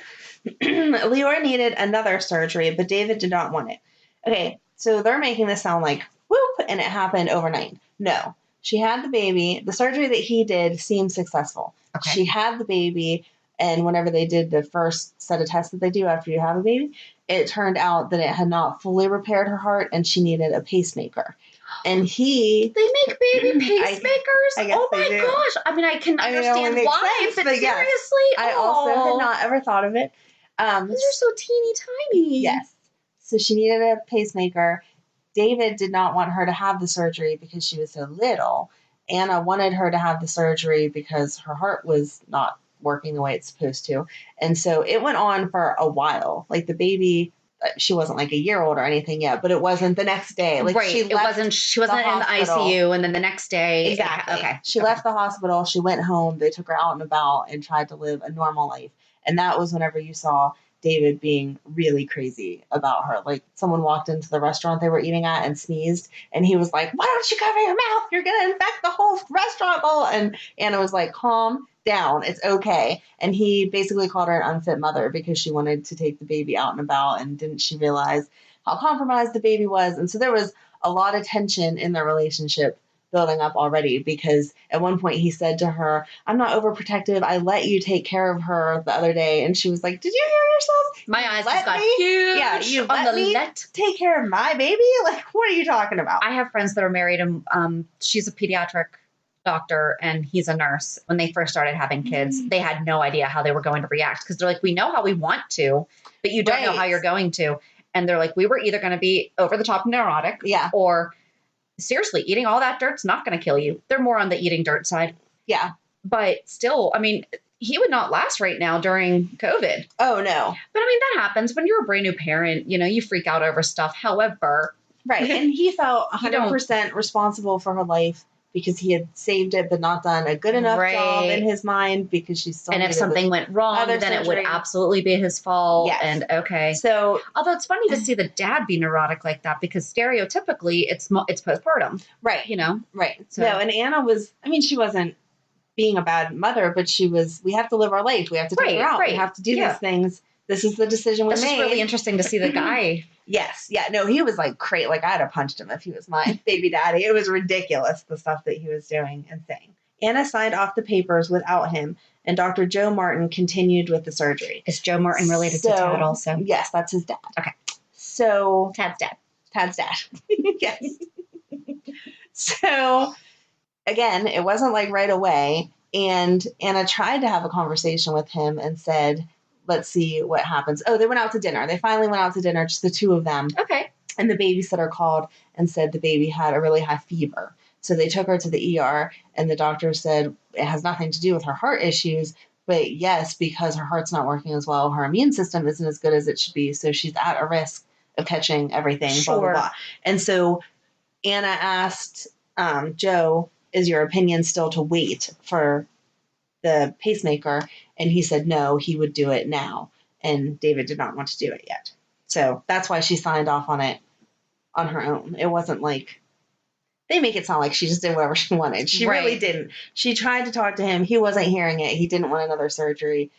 Speaker 1: Leora needed another surgery, but David did not want it. Okay, so they're making this sound like, whoop, and it happened overnight. No. She had the baby. The surgery that he did seemed successful. Okay. She had the baby, and whenever they did the first set of tests that they do after you have a baby, it turned out that it had not fully repaired her heart, and she needed a pacemaker. And they
Speaker 2: make baby pacemakers?
Speaker 1: I guess
Speaker 2: oh my gosh. I mean, I can understand why, but seriously?
Speaker 1: I also had not ever thought of it.
Speaker 2: These are so teeny tiny.
Speaker 1: Yes. So she needed a pacemaker. David did not want her to have the surgery because she was so little. Anna wanted her to have the surgery because her heart was not working the way it's supposed to. And so it went on for a while. Like the baby, she wasn't like a year old or anything yet, but it wasn't the next day. Like
Speaker 2: right. She wasn't in the ICU and then the next day.
Speaker 1: Exactly. Okay. She left the hospital. She went home. They took her out and about and tried to live a normal life. And that was whenever you saw David being really crazy about her. Like someone walked into the restaurant they were eating at and sneezed. And he was like, why don't you cover your mouth? You're going to infect the whole restaurant bowl. And Anna was like, calm down. It's okay. And he basically called her an unfit mother because she wanted to take the baby out and about. And didn't she realize how compromised the baby was? And so there was a lot of tension in their relationship building up already, because at one point he said to her, I'm not overprotective. I let you take care of her the other day. And she was like, did you hear yourself?
Speaker 2: My eyes just got huge.
Speaker 1: Yeah, you let me take care of my baby? Like, what are you talking about?
Speaker 2: I have friends that are married, and she's a pediatric doctor and he's a nurse. When they first started having kids, they had no idea how they were going to react, because they're like, we know how we want to, but you don't know how you're going to. And they're like, we were either going to be over the top neurotic, or seriously, eating all that dirt's not going to kill you. They're more on the eating dirt side.
Speaker 1: Yeah.
Speaker 2: But still, I mean, he would not last right now during COVID.
Speaker 1: Oh, no.
Speaker 2: But I mean, that happens when you're a brand new parent. You know, you freak out over stuff. However.
Speaker 1: Right. And he felt 100% responsible for her life because he had saved it but not done a good enough job in his mind, because she's still.
Speaker 2: And if something went wrong, then it would absolutely be his fault.
Speaker 1: Yes.
Speaker 2: And okay.
Speaker 1: So,
Speaker 2: although it's funny to see the dad be neurotic like that, because stereotypically it's postpartum.
Speaker 1: Right.
Speaker 2: You know?
Speaker 1: Right. So. No, and Anna was, I mean, she wasn't being a bad mother, but she was, we have to live our life. We have to take her out. We have to do these things. This is the decision we made.
Speaker 2: It's really interesting to see the guy.
Speaker 1: Yes. Yeah. No, he was like crazy. Like I'd have punched him if he was my baby daddy. It was ridiculous, the stuff that he was doing and saying. Anna signed off the papers without him, and Dr. Joe Martin continued with the surgery.
Speaker 2: Is Joe Martin related to Tad also?
Speaker 1: Yes, that's his dad.
Speaker 2: Okay.
Speaker 1: So
Speaker 2: Tad's dad.
Speaker 1: Tad's dad. Yes. So again, it wasn't like right away. And Anna tried to have a conversation with him and said, let's see what happens. Oh, they went out to dinner. They finally went out to dinner, just the two of them.
Speaker 2: Okay.
Speaker 1: And the babysitter called and said the baby had a really high fever. So they took her to the ER, and the doctor said it has nothing to do with her heart issues. But yes, because her heart's not working as well, her immune system isn't as good as it should be. So she's at a risk of catching everything,
Speaker 2: Sure.
Speaker 1: blah, blah, blah. And so Anna asked Joe, is your opinion still to wait for the pacemaker? And he said no, he would do it now. And David did not want to do it yet. So that's why she signed off on it on her own. It wasn't like, they make it sound like she just did whatever she wanted. She really didn't. She tried to talk to him. He wasn't hearing it. He didn't want another surgery.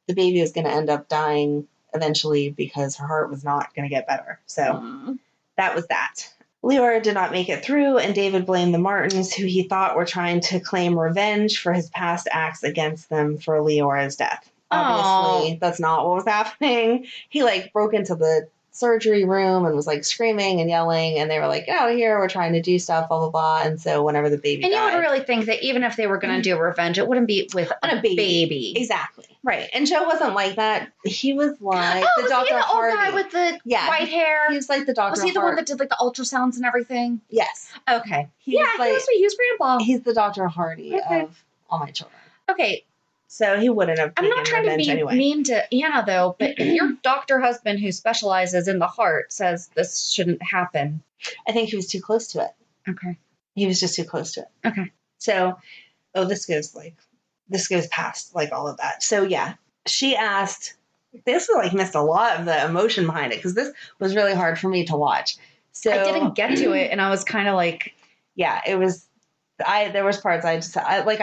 Speaker 1: The baby was going to end up dying eventually because her heart was not going to get better. So that was that. Leora did not make it through, and David blamed the Martins, who he thought were trying to claim revenge for his past acts against them for Leora's death. Obviously, that's not what was happening. He broke into the surgery room and was screaming and yelling, and they were like, get out of here, we're trying to do stuff, blah blah blah. And so whenever the baby died,
Speaker 2: you would really think that even if they were going to do revenge, it wouldn't be with a baby.
Speaker 1: Exactly. Right. And Joe wasn't like that. He was like the Dr.
Speaker 2: the
Speaker 1: Hardy.
Speaker 2: old guy with the white hair?
Speaker 1: He was like the Dr.
Speaker 2: Was he the one that did the ultrasounds and everything?
Speaker 1: Yes.
Speaker 2: Okay.
Speaker 1: He
Speaker 2: was grandpa.
Speaker 1: He's the Dr. Hardy of All My Children.
Speaker 2: Okay.
Speaker 1: So he wouldn't have taken
Speaker 2: I'm not trying to be mean to Anna, though, but if your doctor husband who specializes in the heart says this shouldn't happen.
Speaker 1: I think he was too close to it.
Speaker 2: Okay.
Speaker 1: He was just too close to it.
Speaker 2: Okay.
Speaker 1: So, this goes past all of that. So yeah, she asked, this missed a lot of the emotion behind it, because this was really hard for me to watch. So
Speaker 2: I didn't get to it, and I was kind of
Speaker 1: yeah, it was, there was parts I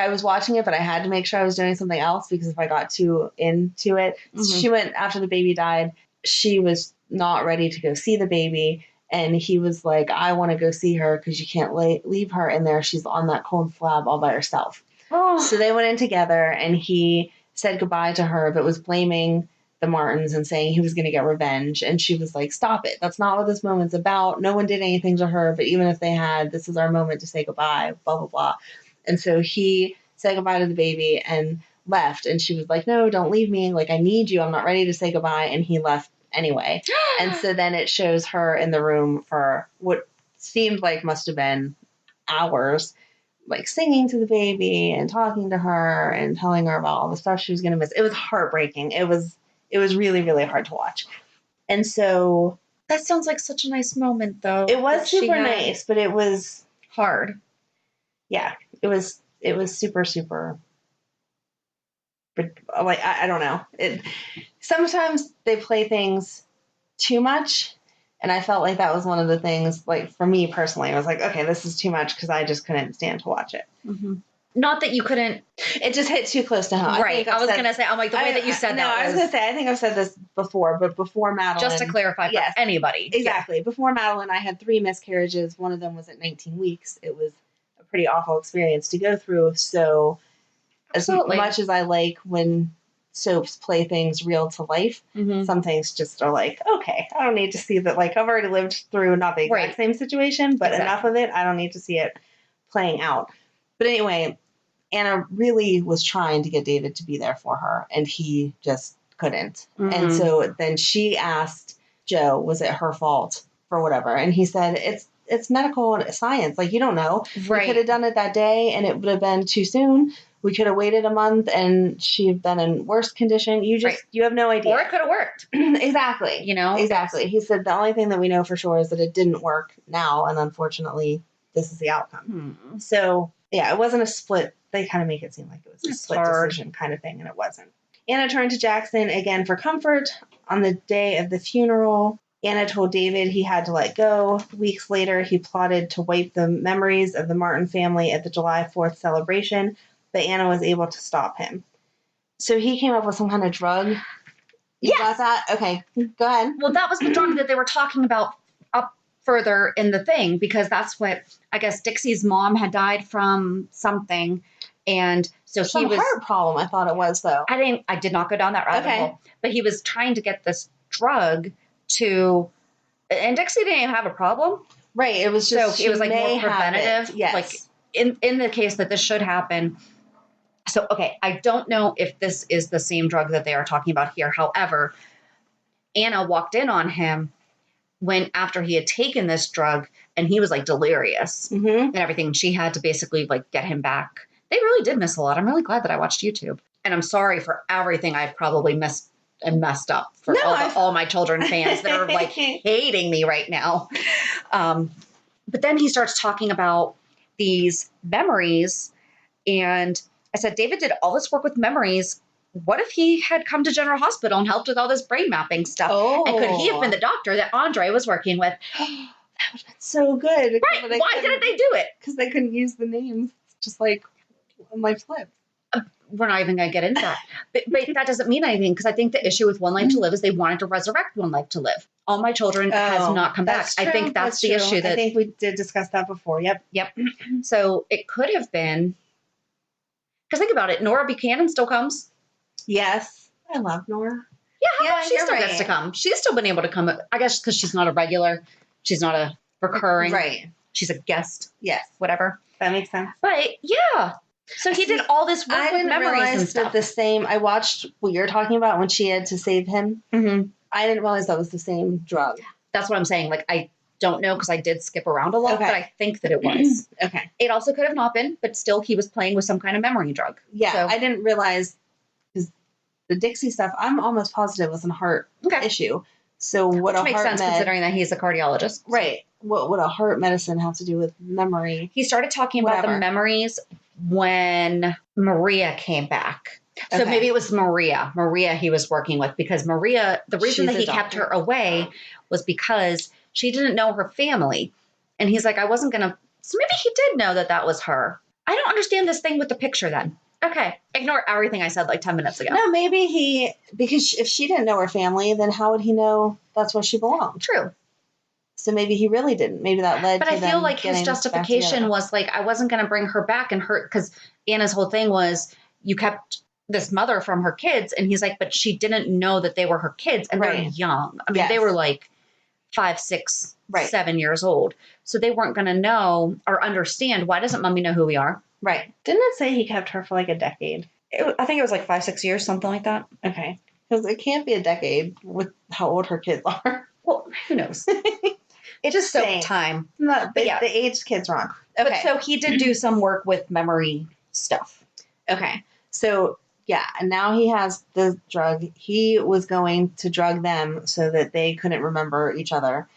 Speaker 1: was watching it, but I had to make sure I was doing something else, because if I got too into it, she went, after the baby died, she was not ready to go see the baby. And he was like, I want to go see her because you can't leave her in there. She's on that cold slab all by herself. Oh. So they went in together, and he said goodbye to her, but was blaming the Martins and saying he was going to get revenge. And she was like, stop it. That's not what this moment's about. No one did anything to her, but even if they had, this is our moment to say goodbye, blah, blah, blah. And so he said goodbye to the baby and left. And she was like, no, don't leave me. I need you. I'm not ready to say goodbye. And he left anyway. And so then it shows her in the room for what seemed like must have been hours, singing to the baby and talking to her and telling her about all the stuff she was going to miss. It was heartbreaking. It was really, really hard to watch. And so
Speaker 2: that sounds like such a nice moment, though.
Speaker 1: It was super nice, but it was
Speaker 2: hard.
Speaker 1: Yeah, it was super, super. I don't know. Sometimes they play things too much, and I felt like that was one of the things. For me personally, I was like, okay, this is too much, because I just couldn't stand to watch it.
Speaker 2: Mm-hmm. Not that you couldn't.
Speaker 1: It just hit too close to home.
Speaker 2: Right. I was going to say, I'm the way that you said that.
Speaker 1: No, I was going to say, I think I've said this before, but before Madeline.
Speaker 2: Just to clarify for anybody.
Speaker 1: Exactly. Yeah. Before Madeline, I had 3 miscarriages. One of them was at 19 weeks. It was a pretty awful experience to go through. So Absolutely. As much as I like when soaps play things real to life, some things just are okay, I don't need to see that. I've already lived through not the exact same situation, but enough of it. I don't need to see it playing out. But anyway, Anna really was trying to get David to be there for her, and he just couldn't. And so then she asked Joe, was it her fault for whatever? And he said, it's medical science. You don't know. Right. We could have done it that day, and it would have been too soon. We could have waited a month, and she'd been in worse condition. You have no idea.
Speaker 2: Or it could have worked.
Speaker 1: Exactly. Exactly. He said the only thing that we know for sure is that it didn't work now, and unfortunately, this is the outcome. So, yeah, it wasn't a split. They kind of make it seem like it was a split decision kind of thing, and it wasn't. Anna turned to Jackson again for comfort. On the day of the funeral, Anna told David he had to let go. Weeks later, he plotted to wipe the memories of the Martin family at the July 4th celebration, but Anna was able to stop him. So he came up with some kind of drug. You got that? Okay, go ahead.
Speaker 2: Well, that was the drug that they were talking about up further in the thing, because that's what, I guess, Dixie's mom had died from something. And so
Speaker 1: Some
Speaker 2: he was
Speaker 1: heart problem, I thought it was, though.
Speaker 2: I did not go down that rabbit hole, but he was trying to get this drug to, and Dixie didn't even have a problem.
Speaker 1: Right. It was just,
Speaker 2: so it was like more preventative.
Speaker 1: Yes.
Speaker 2: Like in the case that this should happen. So, okay, I don't know if this is the same drug that they are talking about here. However, Anna walked in on him after he had taken this drug, and he was like delirious and everything. She had to basically like get him back. They really did miss a lot. I'm really glad that I watched YouTube. And I'm sorry for everything I've probably missed and messed up for all my children fans that are like hating me right now. But then he starts talking about these memories. And I said, David did all this work with memories. What if he had come to General Hospital and helped with all this brain mapping stuff?
Speaker 1: Oh.
Speaker 2: And could he have been the doctor that Andre was working with?
Speaker 1: That would have been so good.
Speaker 2: Right. Why didn't they do it?
Speaker 1: Because they couldn't use the names. Just like on my flip.
Speaker 2: We're not even going to get into that. But that doesn't mean anything, because I think the issue with One Life to Live is they wanted to resurrect One Life to Live. All My Children has not come back.
Speaker 1: True.
Speaker 2: I think that's the issue.
Speaker 1: I think we did discuss that before. Yep.
Speaker 2: So it could have been, because think about it, Nora Buchanan still comes.
Speaker 1: Yes. I love Nora.
Speaker 2: Yeah, she still gets to come. She's still been able to come, I guess, because she's not a regular. She's not a recurring.
Speaker 1: Right.
Speaker 2: She's a guest.
Speaker 1: Yes.
Speaker 2: Whatever.
Speaker 1: That makes sense.
Speaker 2: But yeah. So he did all this work with memories and stuff.
Speaker 1: I watched what you're talking about when she had to save him.
Speaker 2: Mm-hmm.
Speaker 1: I didn't realize that was the same drug.
Speaker 2: That's what I'm saying. Like, I don't know, because I did skip around a lot, but I think that it was.
Speaker 1: Okay.
Speaker 2: It also could have not been, but still he was playing with some kind of memory drug.
Speaker 1: Yeah,
Speaker 2: So,
Speaker 1: I didn't realize, because the Dixie stuff, I'm almost positive was a heart issue. So what
Speaker 2: which makes sense considering that he's a cardiologist.
Speaker 1: Right. What would a heart medicine have to do with memory?
Speaker 2: He started talking about the memories when Maria came back. So maybe it was Maria he was working with, because Maria, the reason that he kept her away was because she didn't know her family. And he's like, I wasn't going to. So maybe he did know that was her. I don't understand this thing with the picture then. Okay. Ignore everything I said like 10 minutes ago.
Speaker 1: No, maybe because if she didn't know her family, then how would he know that's where she belonged?
Speaker 2: True.
Speaker 1: So maybe he really didn't. Maybe that led to them. But I feel like
Speaker 2: his justification was like, I wasn't going to bring her back and hurt, because Anna's whole thing was, you kept this mother from her kids. And he's like, but she didn't know that they were her kids, and they're young. I mean, they were like 5, 6, 7 years old. So they weren't going to know or understand, why doesn't mommy know who we are?
Speaker 1: Right. Didn't it say he kept her for like a decade?
Speaker 2: I think it was like 5, 6 years, something like that.
Speaker 1: Okay. Because it can't be a decade with how old her kids are.
Speaker 2: Well, who knows? It's just so time.
Speaker 1: No, but the aged kid's wrong. Okay.
Speaker 2: But so he did do some work with memory stuff.
Speaker 1: Okay. So, yeah. And now he has the drug. He was going to drug them so that they couldn't remember each other.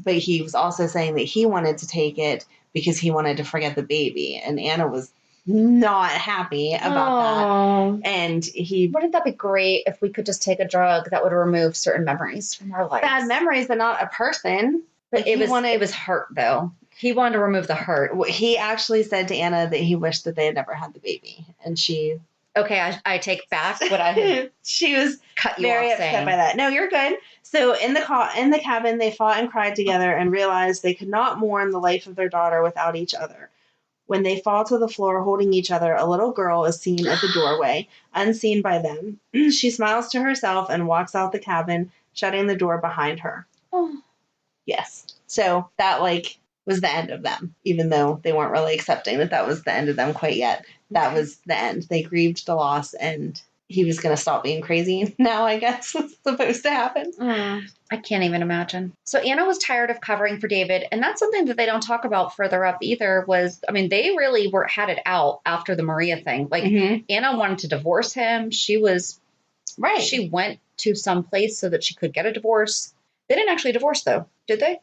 Speaker 1: But he was also saying that he wanted to take it because he wanted to forget the baby. And Anna was not happy about that. And
Speaker 2: wouldn't that be great if we could just take a drug that would remove certain memories from our lives?
Speaker 1: Bad memories, but not a person.
Speaker 2: But it was hurt, though. He wanted to remove the hurt.
Speaker 1: He actually said to Anna that he wished that they had never had the baby. And she...
Speaker 2: Okay, I take back what I had.
Speaker 1: She was
Speaker 2: cut you
Speaker 1: very
Speaker 2: off
Speaker 1: upset
Speaker 2: saying.
Speaker 1: by that. No, you're good. So in the cabin, they fought and cried together and realized they could not mourn the life of their daughter without each other. When they fall to the floor holding each other, a little girl is seen at the doorway, unseen by them. She smiles to herself and walks out the cabin, shutting the door behind her.
Speaker 2: Oh.
Speaker 1: Yes. So that was the end of them, even though they weren't really accepting that was the end of them quite yet. That was the end. They grieved the loss, and he was going to stop being crazy now, I guess, was supposed to happen.
Speaker 2: I can't even imagine. So Anna was tired of covering for David, and that's something that they don't talk about further up either they really had it out after the Maria thing. Anna wanted to divorce him. She was...
Speaker 1: Right.
Speaker 2: She went to some place so that she could get a divorce. They didn't actually divorce, though, did they?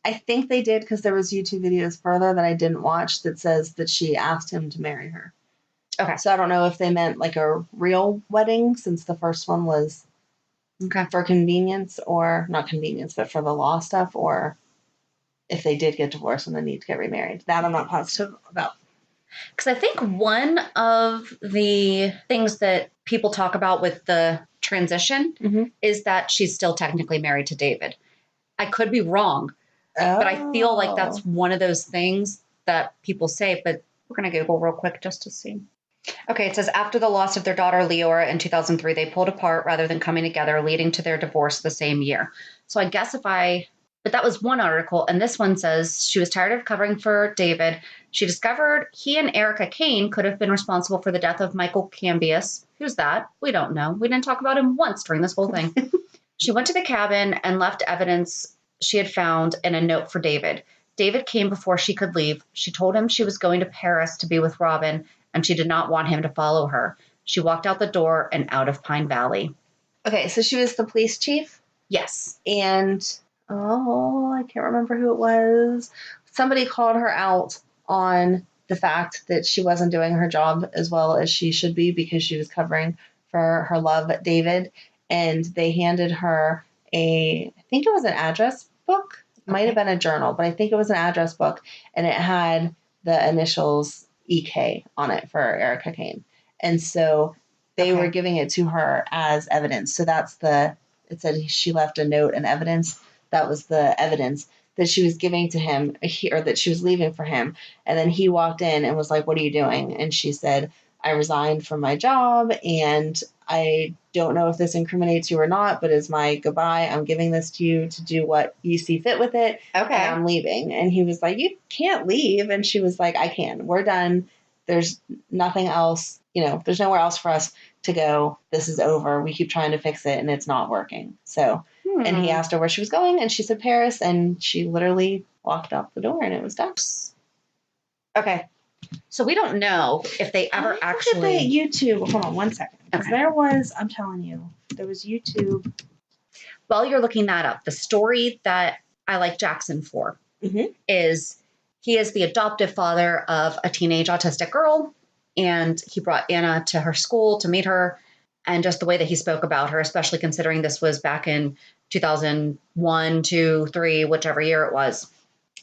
Speaker 1: I think they did, because there was YouTube videos further that I didn't watch that says that she asked him to marry her.
Speaker 2: Okay.
Speaker 1: So I don't know if they meant like a real wedding, since the first one was for convenience, or not convenience, but for the law stuff, or if they did get divorced and then need to get remarried. That I'm not positive about.
Speaker 2: Because I think one of the things that people talk about with the transition is that she's still technically married to David. I could be wrong, but I feel like that's one of those things that people say, but we're going to Google real quick just to see. Okay, it says after the loss of their daughter Leora in 2003, they pulled apart rather than coming together, leading to their divorce the same year. So I guess but that was one article. And this one says she was tired of covering for David. She discovered he and Erica Kane could have been responsible for the death of Michael Cambius. Who's that? We don't know. We didn't talk about him once during this whole thing. She went to the cabin and left evidence she had found and a note for David. David came before she could leave. She told him she was going to Paris to be with Robin, and she did not want him to follow her. She walked out the door and out of Pine Valley.
Speaker 1: Okay, so she was the police chief?
Speaker 2: Yes.
Speaker 1: And, I can't remember who it was. Somebody called her out on the fact that she wasn't doing her job as well as she should be because she was covering for her love, David. And they handed her I think it was an address book. It might have been a journal, but I think it was an address book. And it had the initials EK on it for Erica Kane. And so they were giving it to her as evidence. So it said she left a note and evidence. That was the evidence that she was giving to him, or that she was leaving for him. And then he walked in and was like, "What are you doing?" And she said, "I resigned from my job, and I don't know if this incriminates you or not, but as my goodbye, I'm giving this to you to do what you see fit with it.
Speaker 2: Okay.
Speaker 1: And I'm leaving." And he was like, "You can't leave." And she was like, "I can. We're done. There's nothing else. There's nowhere else for us to go. This is over. We keep trying to fix it, and it's not working." So, and he asked her where she was going, and she said Paris, and she literally walked out the door, and it was done.
Speaker 2: Okay. So we don't know if they ever actually...
Speaker 1: YouTube. Hold on one second. Because there was, I'm telling you, there was YouTube.
Speaker 2: While you're looking that up, the story that I like Jackson for is he is the adoptive father of a teenage autistic girl, and he brought Anna to her school to meet her, and just the way that he spoke about her, especially considering this was back in 2001, 2, 3, whichever year it was.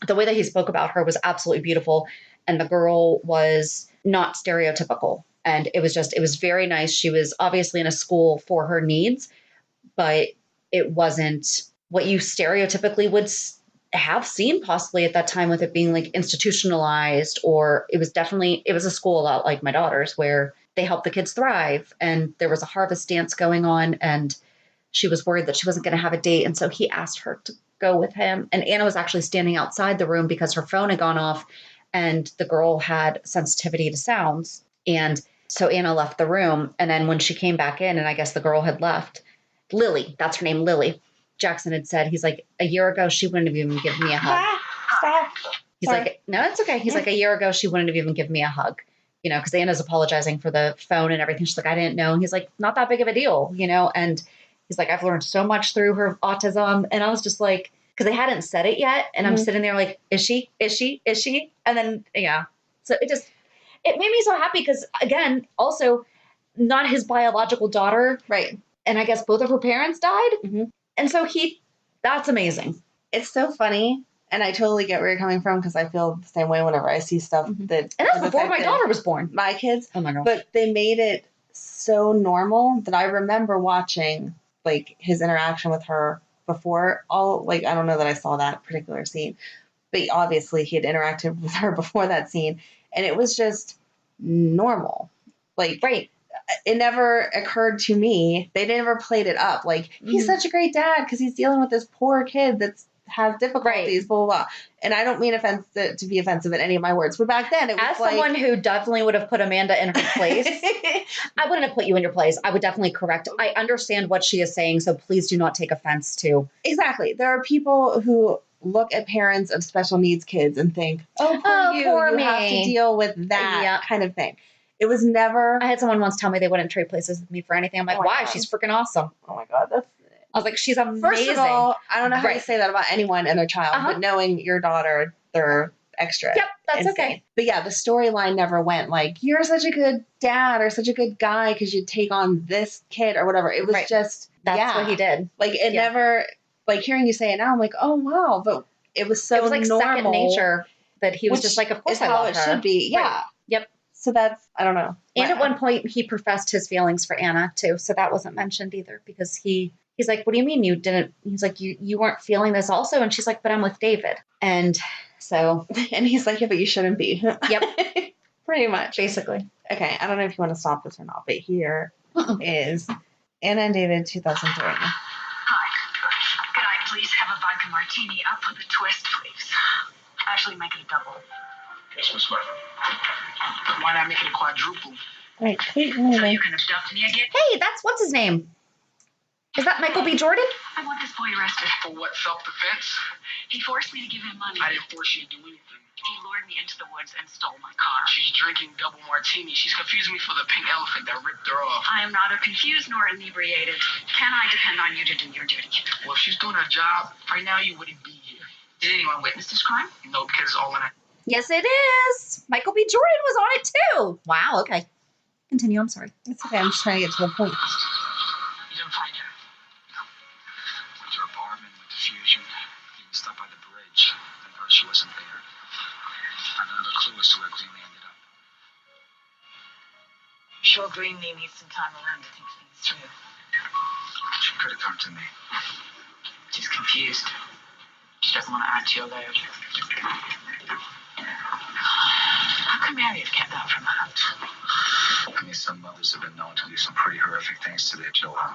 Speaker 2: The way that he spoke about her was absolutely beautiful, and the girl was not stereotypical. And it was very nice. She was obviously in a school for her needs, but it wasn't what you stereotypically would have seen possibly at that time, with it being like institutionalized, or it was a school a lot like my daughter's where they help the kids thrive. And there was a harvest dance going on, and she was worried that she wasn't going to have a date. And so he asked her to go with him. And Anna was actually standing outside the room because her phone had gone off, and the girl had sensitivity to sounds. And so Anna left the room. And then when she came back in, and I guess the girl had left, Lily, that's her name, Lily, Jackson had said, he's like, a year ago, she wouldn't have even given me a hug.
Speaker 1: Stop.
Speaker 2: He's like, no, it's okay. He's like, a year ago, she wouldn't have even given me a hug, because Anna's apologizing for the phone and everything. She's like, I didn't know. And he's like, not that big of a deal, and he's like, I've learned so much through her autism. And I was just like, because they hadn't said it yet. And I'm sitting there like, is she? And then, yeah. So it made me so happy because, again, also not his biological daughter.
Speaker 1: Right.
Speaker 2: And I guess both of her parents died. And so that's amazing.
Speaker 1: It's so funny. And I totally get where you're coming from, because I feel the same way whenever I see stuff that...
Speaker 2: And that was before my daughter was born.
Speaker 1: My kids.
Speaker 2: Oh my God.
Speaker 1: But they made it so normal that I remember watching like his interaction with her before I don't know that I saw that particular scene, but obviously he had interacted with her before that scene, and it was just normal.
Speaker 2: Right.
Speaker 1: It never occurred to me. They never played it up. Like, he's such a great dad because he's dealing with this poor kid that has difficulties, blah, blah, blah. And I don't mean to be offensive in any of my words, but back then it was
Speaker 2: as someone who definitely would have put Amanda in her place, I wouldn't have put you in your place. I would definitely correct. I understand what she is saying, so please do not take offense to.
Speaker 1: Exactly. There are people who look at parents of special needs kids and think, oh, poor you
Speaker 2: me.
Speaker 1: have to deal with that kind of thing. It was never...
Speaker 2: I had someone once tell me they wouldn't trade places with me for anything. I'm like, why? God. She's freaking awesome.
Speaker 1: Oh my God.
Speaker 2: I was like, she's amazing.
Speaker 1: First of all, I don't know how to say that about anyone and their child, but knowing your daughter, they're extra.
Speaker 2: Yep, that's insane.
Speaker 1: Okay. But yeah, the storyline never went like, you're such a good dad or such a good guy because you take on this kid or whatever. It was just...
Speaker 2: That's what he did.
Speaker 1: Like, it never... Like, hearing you say it now, I'm like, oh, wow. But it was so normal. It was like second nature
Speaker 2: that he was just like, of course I love her.
Speaker 1: How it should be. Yeah.
Speaker 2: Right. Yep.
Speaker 1: So that's, I don't know.
Speaker 2: And at one point, he professed his feelings for Anna, too. So that wasn't mentioned either, because he's like, what do you mean you didn't? He's like, you weren't feeling this also? And she's like, but I'm with David. And so.
Speaker 1: And he's like, yeah, but you shouldn't be.
Speaker 2: Yep.
Speaker 1: Pretty much.
Speaker 2: Basically.
Speaker 1: Okay, I don't know if you want to stop this or not, but here is Anna and David 2003.
Speaker 3: Hi. Could I please have a vodka martini up with a twist, please? Actually, make it a double.
Speaker 4: Yes, Miss Weather. Why not make it a quadruple?
Speaker 1: Right, Kate,
Speaker 3: So you can abduct me again?
Speaker 2: Hey, that's what's his name? Is that Michael B. Jordan?
Speaker 3: I want this boy arrested.
Speaker 4: For what, self-defense?
Speaker 3: He forced me to give him money.
Speaker 4: I didn't force you to do anything.
Speaker 3: He lured me into the woods and stole my car.
Speaker 4: She's drinking double martini. She's confusing me for the pink elephant that ripped her off.
Speaker 3: I am neither confused nor inebriated. Can I depend on you to do your duty?
Speaker 4: Well, if she's doing her job, right now you wouldn't be here.
Speaker 3: Did anyone witness this crime?
Speaker 4: No, because it's all in her.
Speaker 2: Yes, it is. Michael B. Jordan was on it too. Wow. Okay. Continue. I'm sorry.
Speaker 1: It's okay. I'm just trying to get to the point.
Speaker 4: You didn't find her. Went to her apartment with diffusion. Even stopped by the bridge. Then heard she wasn't there. Another clue as to where Greenlee ended up.
Speaker 3: Sure, Greenlee needs some time alone to think things through.
Speaker 4: She could have come to me.
Speaker 3: She's confused. She doesn't want to add to your load. How come Mary has kept that from her?
Speaker 4: I mean, some mothers have been known to do some pretty horrific things to their children.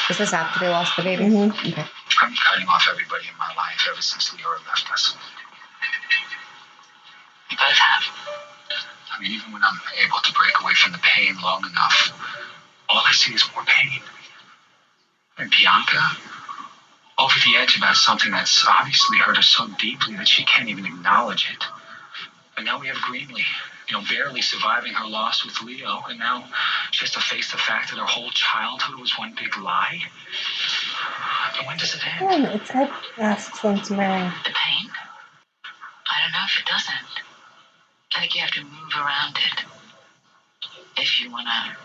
Speaker 2: Is this after they lost the baby?
Speaker 1: Mm-hmm.
Speaker 2: Okay.
Speaker 4: I'm cutting off everybody in my life ever since Leora left us.
Speaker 3: You both have.
Speaker 4: I mean, even when I'm able to break away from the pain long enough, all I see is more pain. And Bianca, over the edge about something that's obviously hurt her so deeply that she can't even acknowledge it. And now we have Greenlee, barely surviving her loss with Leo, and now she has to face the fact that her whole childhood was one big lie. And when does it end?
Speaker 1: Yeah, it's like asks them to marry.
Speaker 3: The pain? I don't know if it doesn't. I think you have to move around it. If you want to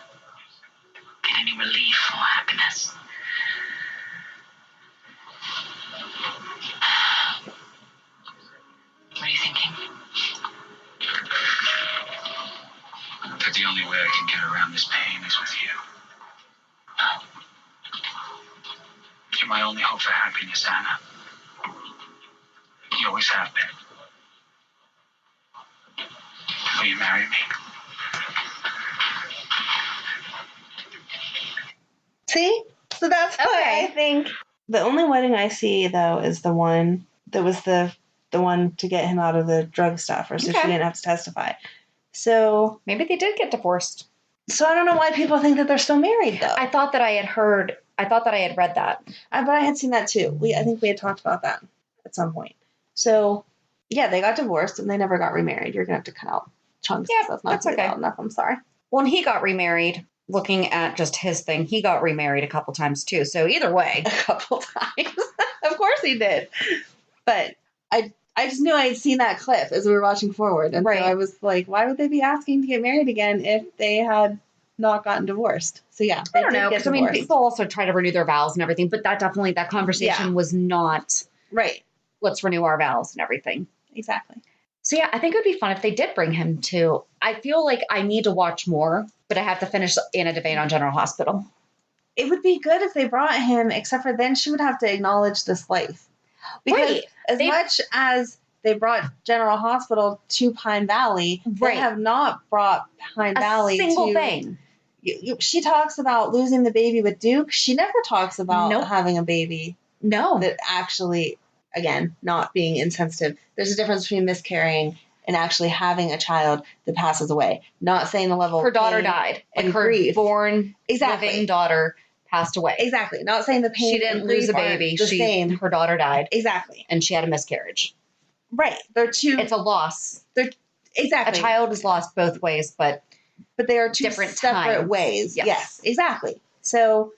Speaker 3: get any relief or happiness. What are you thinking?
Speaker 4: That the only way I can get around this pain is with you. You're my only hope for happiness, Anna. You always have been. Will you marry me?
Speaker 1: See? So that's why I think the only wedding I see, though, is the one that was the one to get him out of the drug stuff, or so she didn't have to testify. So
Speaker 2: maybe they did get divorced.
Speaker 1: So I don't know why people think that they're still married, though.
Speaker 2: I thought that I had read that.
Speaker 1: But I had seen that, too. I think we had talked about that at some point. So, yeah, they got divorced, and they never got remarried. You're going to have to cut out chunks.
Speaker 2: Yeah,
Speaker 1: That's not
Speaker 2: that's okay.
Speaker 1: enough. I'm sorry.
Speaker 2: When he got remarried, looking at just his thing, he got remarried a couple times, too. So either way.
Speaker 1: A couple times. Of course he did. But I just knew I had seen that clip as we were watching Forward. And so I was like, why would they be asking to get married again if they had not gotten divorced? So, yeah.
Speaker 2: I don't know. Because, people also try to renew their vows and everything. But that conversation was not,
Speaker 1: right,
Speaker 2: let's renew our vows and everything.
Speaker 1: Exactly.
Speaker 2: So, yeah, I think it would be fun if they did bring him to. I feel like I need to watch more, but I have to finish Anna Devane on General Hospital.
Speaker 1: It would be good if they brought him, except for then she would have to acknowledge this life. Because much as they brought General Hospital to Pine Valley, they have not brought Pine Valley to... A single thing. She talks about losing the baby with Duke. She never talks about having a baby.
Speaker 2: No.
Speaker 1: That actually, again, not being insensitive. There's a difference between miscarrying and actually having a child that passes away. Not saying the level
Speaker 2: her daughter died.
Speaker 1: And
Speaker 2: her
Speaker 1: grief.
Speaker 2: Born living daughter passed away.
Speaker 1: Exactly. Not saying the pain.
Speaker 2: She didn't lose a baby. Her daughter died.
Speaker 1: Exactly.
Speaker 2: And she had a miscarriage.
Speaker 1: Right. They're two.
Speaker 2: It's a loss.
Speaker 1: Exactly.
Speaker 2: A child is lost both ways, but
Speaker 1: they are two
Speaker 2: different
Speaker 1: separate ways. Yes. Exactly. So,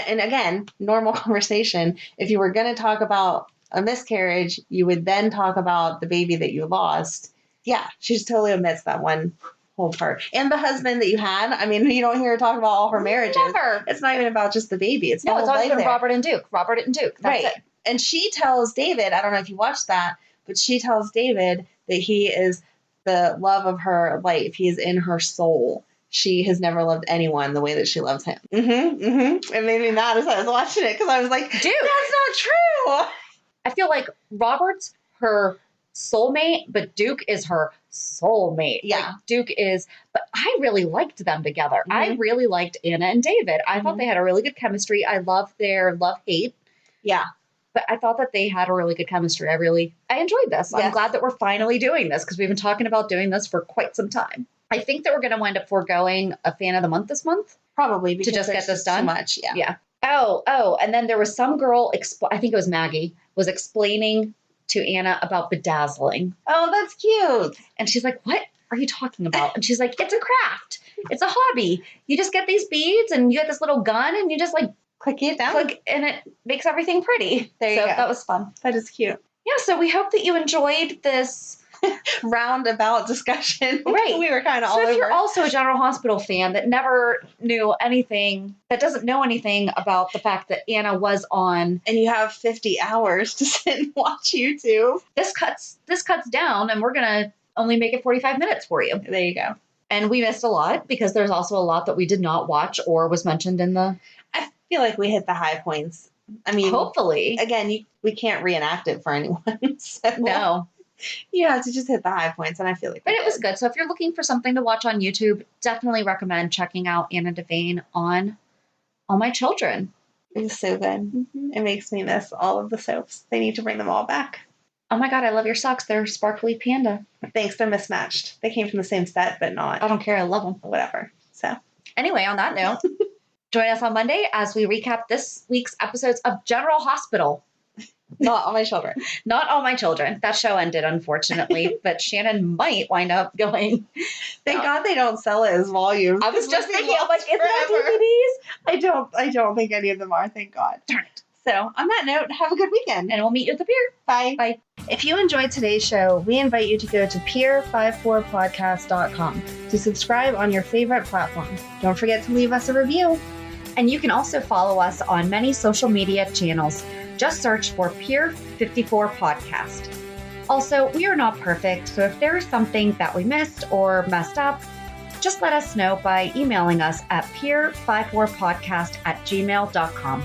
Speaker 1: and again, normal conversation. If you were going to talk about a miscarriage, you would then talk about the baby that you lost. Yeah, she just totally omits that one whole part. And the husband that you had. I mean, you don't hear her talk about all her marriages.
Speaker 2: Never.
Speaker 1: It's not even about just the baby. It's
Speaker 2: always been Robert and Duke. That's it.
Speaker 1: And she tells David, I don't know if you watched that, but she tells David that he is the love of her life. He is in her soul. She has never loved anyone the way that she loves him. It made me mad as I was watching it because I was like, dude, that's not true.
Speaker 2: I feel like Robert's her soulmate, but Duke is her soulmate.
Speaker 1: Yeah.
Speaker 2: Like, Duke is, but I really liked them together. I really liked Anna and David. I thought they had a really good chemistry. I love their love-hate.
Speaker 1: Yeah.
Speaker 2: But I thought that they had a really good chemistry. I enjoyed this.
Speaker 1: Yes.
Speaker 2: I'm glad that we're finally doing this because we've been talking about doing this for quite some time. I think that we're going to wind up foregoing a fan of the month this month.
Speaker 1: Probably because
Speaker 2: to just get this done.
Speaker 1: So much. Yeah.
Speaker 2: Yeah. Oh, and then there was some girl, I think it was Maggie, was explaining to Anna about bedazzling.
Speaker 1: Oh, that's cute.
Speaker 2: And she's like, what are you talking about? And she's like, it's a craft. It's a hobby. You just get these beads and you get this little gun and you just like
Speaker 1: click it down.
Speaker 2: Click and it makes everything pretty.
Speaker 1: There you go.
Speaker 2: That was fun.
Speaker 1: That is cute.
Speaker 2: Yeah, so we hope that you enjoyed this
Speaker 1: roundabout discussion.
Speaker 2: Right.
Speaker 1: We were kind of all
Speaker 2: over. So if you're
Speaker 1: over.
Speaker 2: also a General Hospital fan that never knew anything, that doesn't know anything about the fact that Anna was on,
Speaker 1: and you have 50 hours to sit and watch YouTube,
Speaker 2: this cuts down, and we're gonna only make it 45 minutes for you.
Speaker 1: There you go.
Speaker 2: And we missed a lot because there's also a lot that we did not watch or was mentioned in the.
Speaker 1: I feel like we hit the high points. I mean,
Speaker 2: hopefully.
Speaker 1: Again, we can't reenact it for anyone. So.
Speaker 2: No.
Speaker 1: You have to just hit the high points, and I feel like
Speaker 2: But it was good. So if you're looking for something to watch on YouTube, definitely recommend checking out Anna Devane on All My Children.
Speaker 1: It's so good. Mm-hmm. It makes me miss all of the soaps. They need to bring them all back.
Speaker 2: Oh my God, I love your socks. They're sparkly panda.
Speaker 1: Thanks, they're mismatched. They came from the same set, but not.
Speaker 2: I don't care. I love them.
Speaker 1: Whatever. So
Speaker 2: anyway, on that note, join us on Monday as we recap this week's episodes of General Hospital.
Speaker 1: Not All My Children.
Speaker 2: Not All My Children. That show ended, unfortunately, but Shannon might wind up going.
Speaker 1: Thank God they don't sell it as volumes.
Speaker 2: I was just thinking, I'm like, is that
Speaker 1: DVDs? I don't think any of them are, thank God.
Speaker 2: Darn it.
Speaker 1: So on that note, have a good weekend.
Speaker 2: And we'll meet you at the pier.
Speaker 1: Bye.
Speaker 2: Bye.
Speaker 1: If you enjoyed today's show, we invite you to go to pier54podcast.com to subscribe on your favorite platform. Don't forget to leave us a review.
Speaker 2: And you can also follow us on many social media channels. Just search for Pier 54 Podcast. Also, we are not perfect, so if there is something that we missed or messed up, just let us know by emailing us at pier54podcast@gmail.com.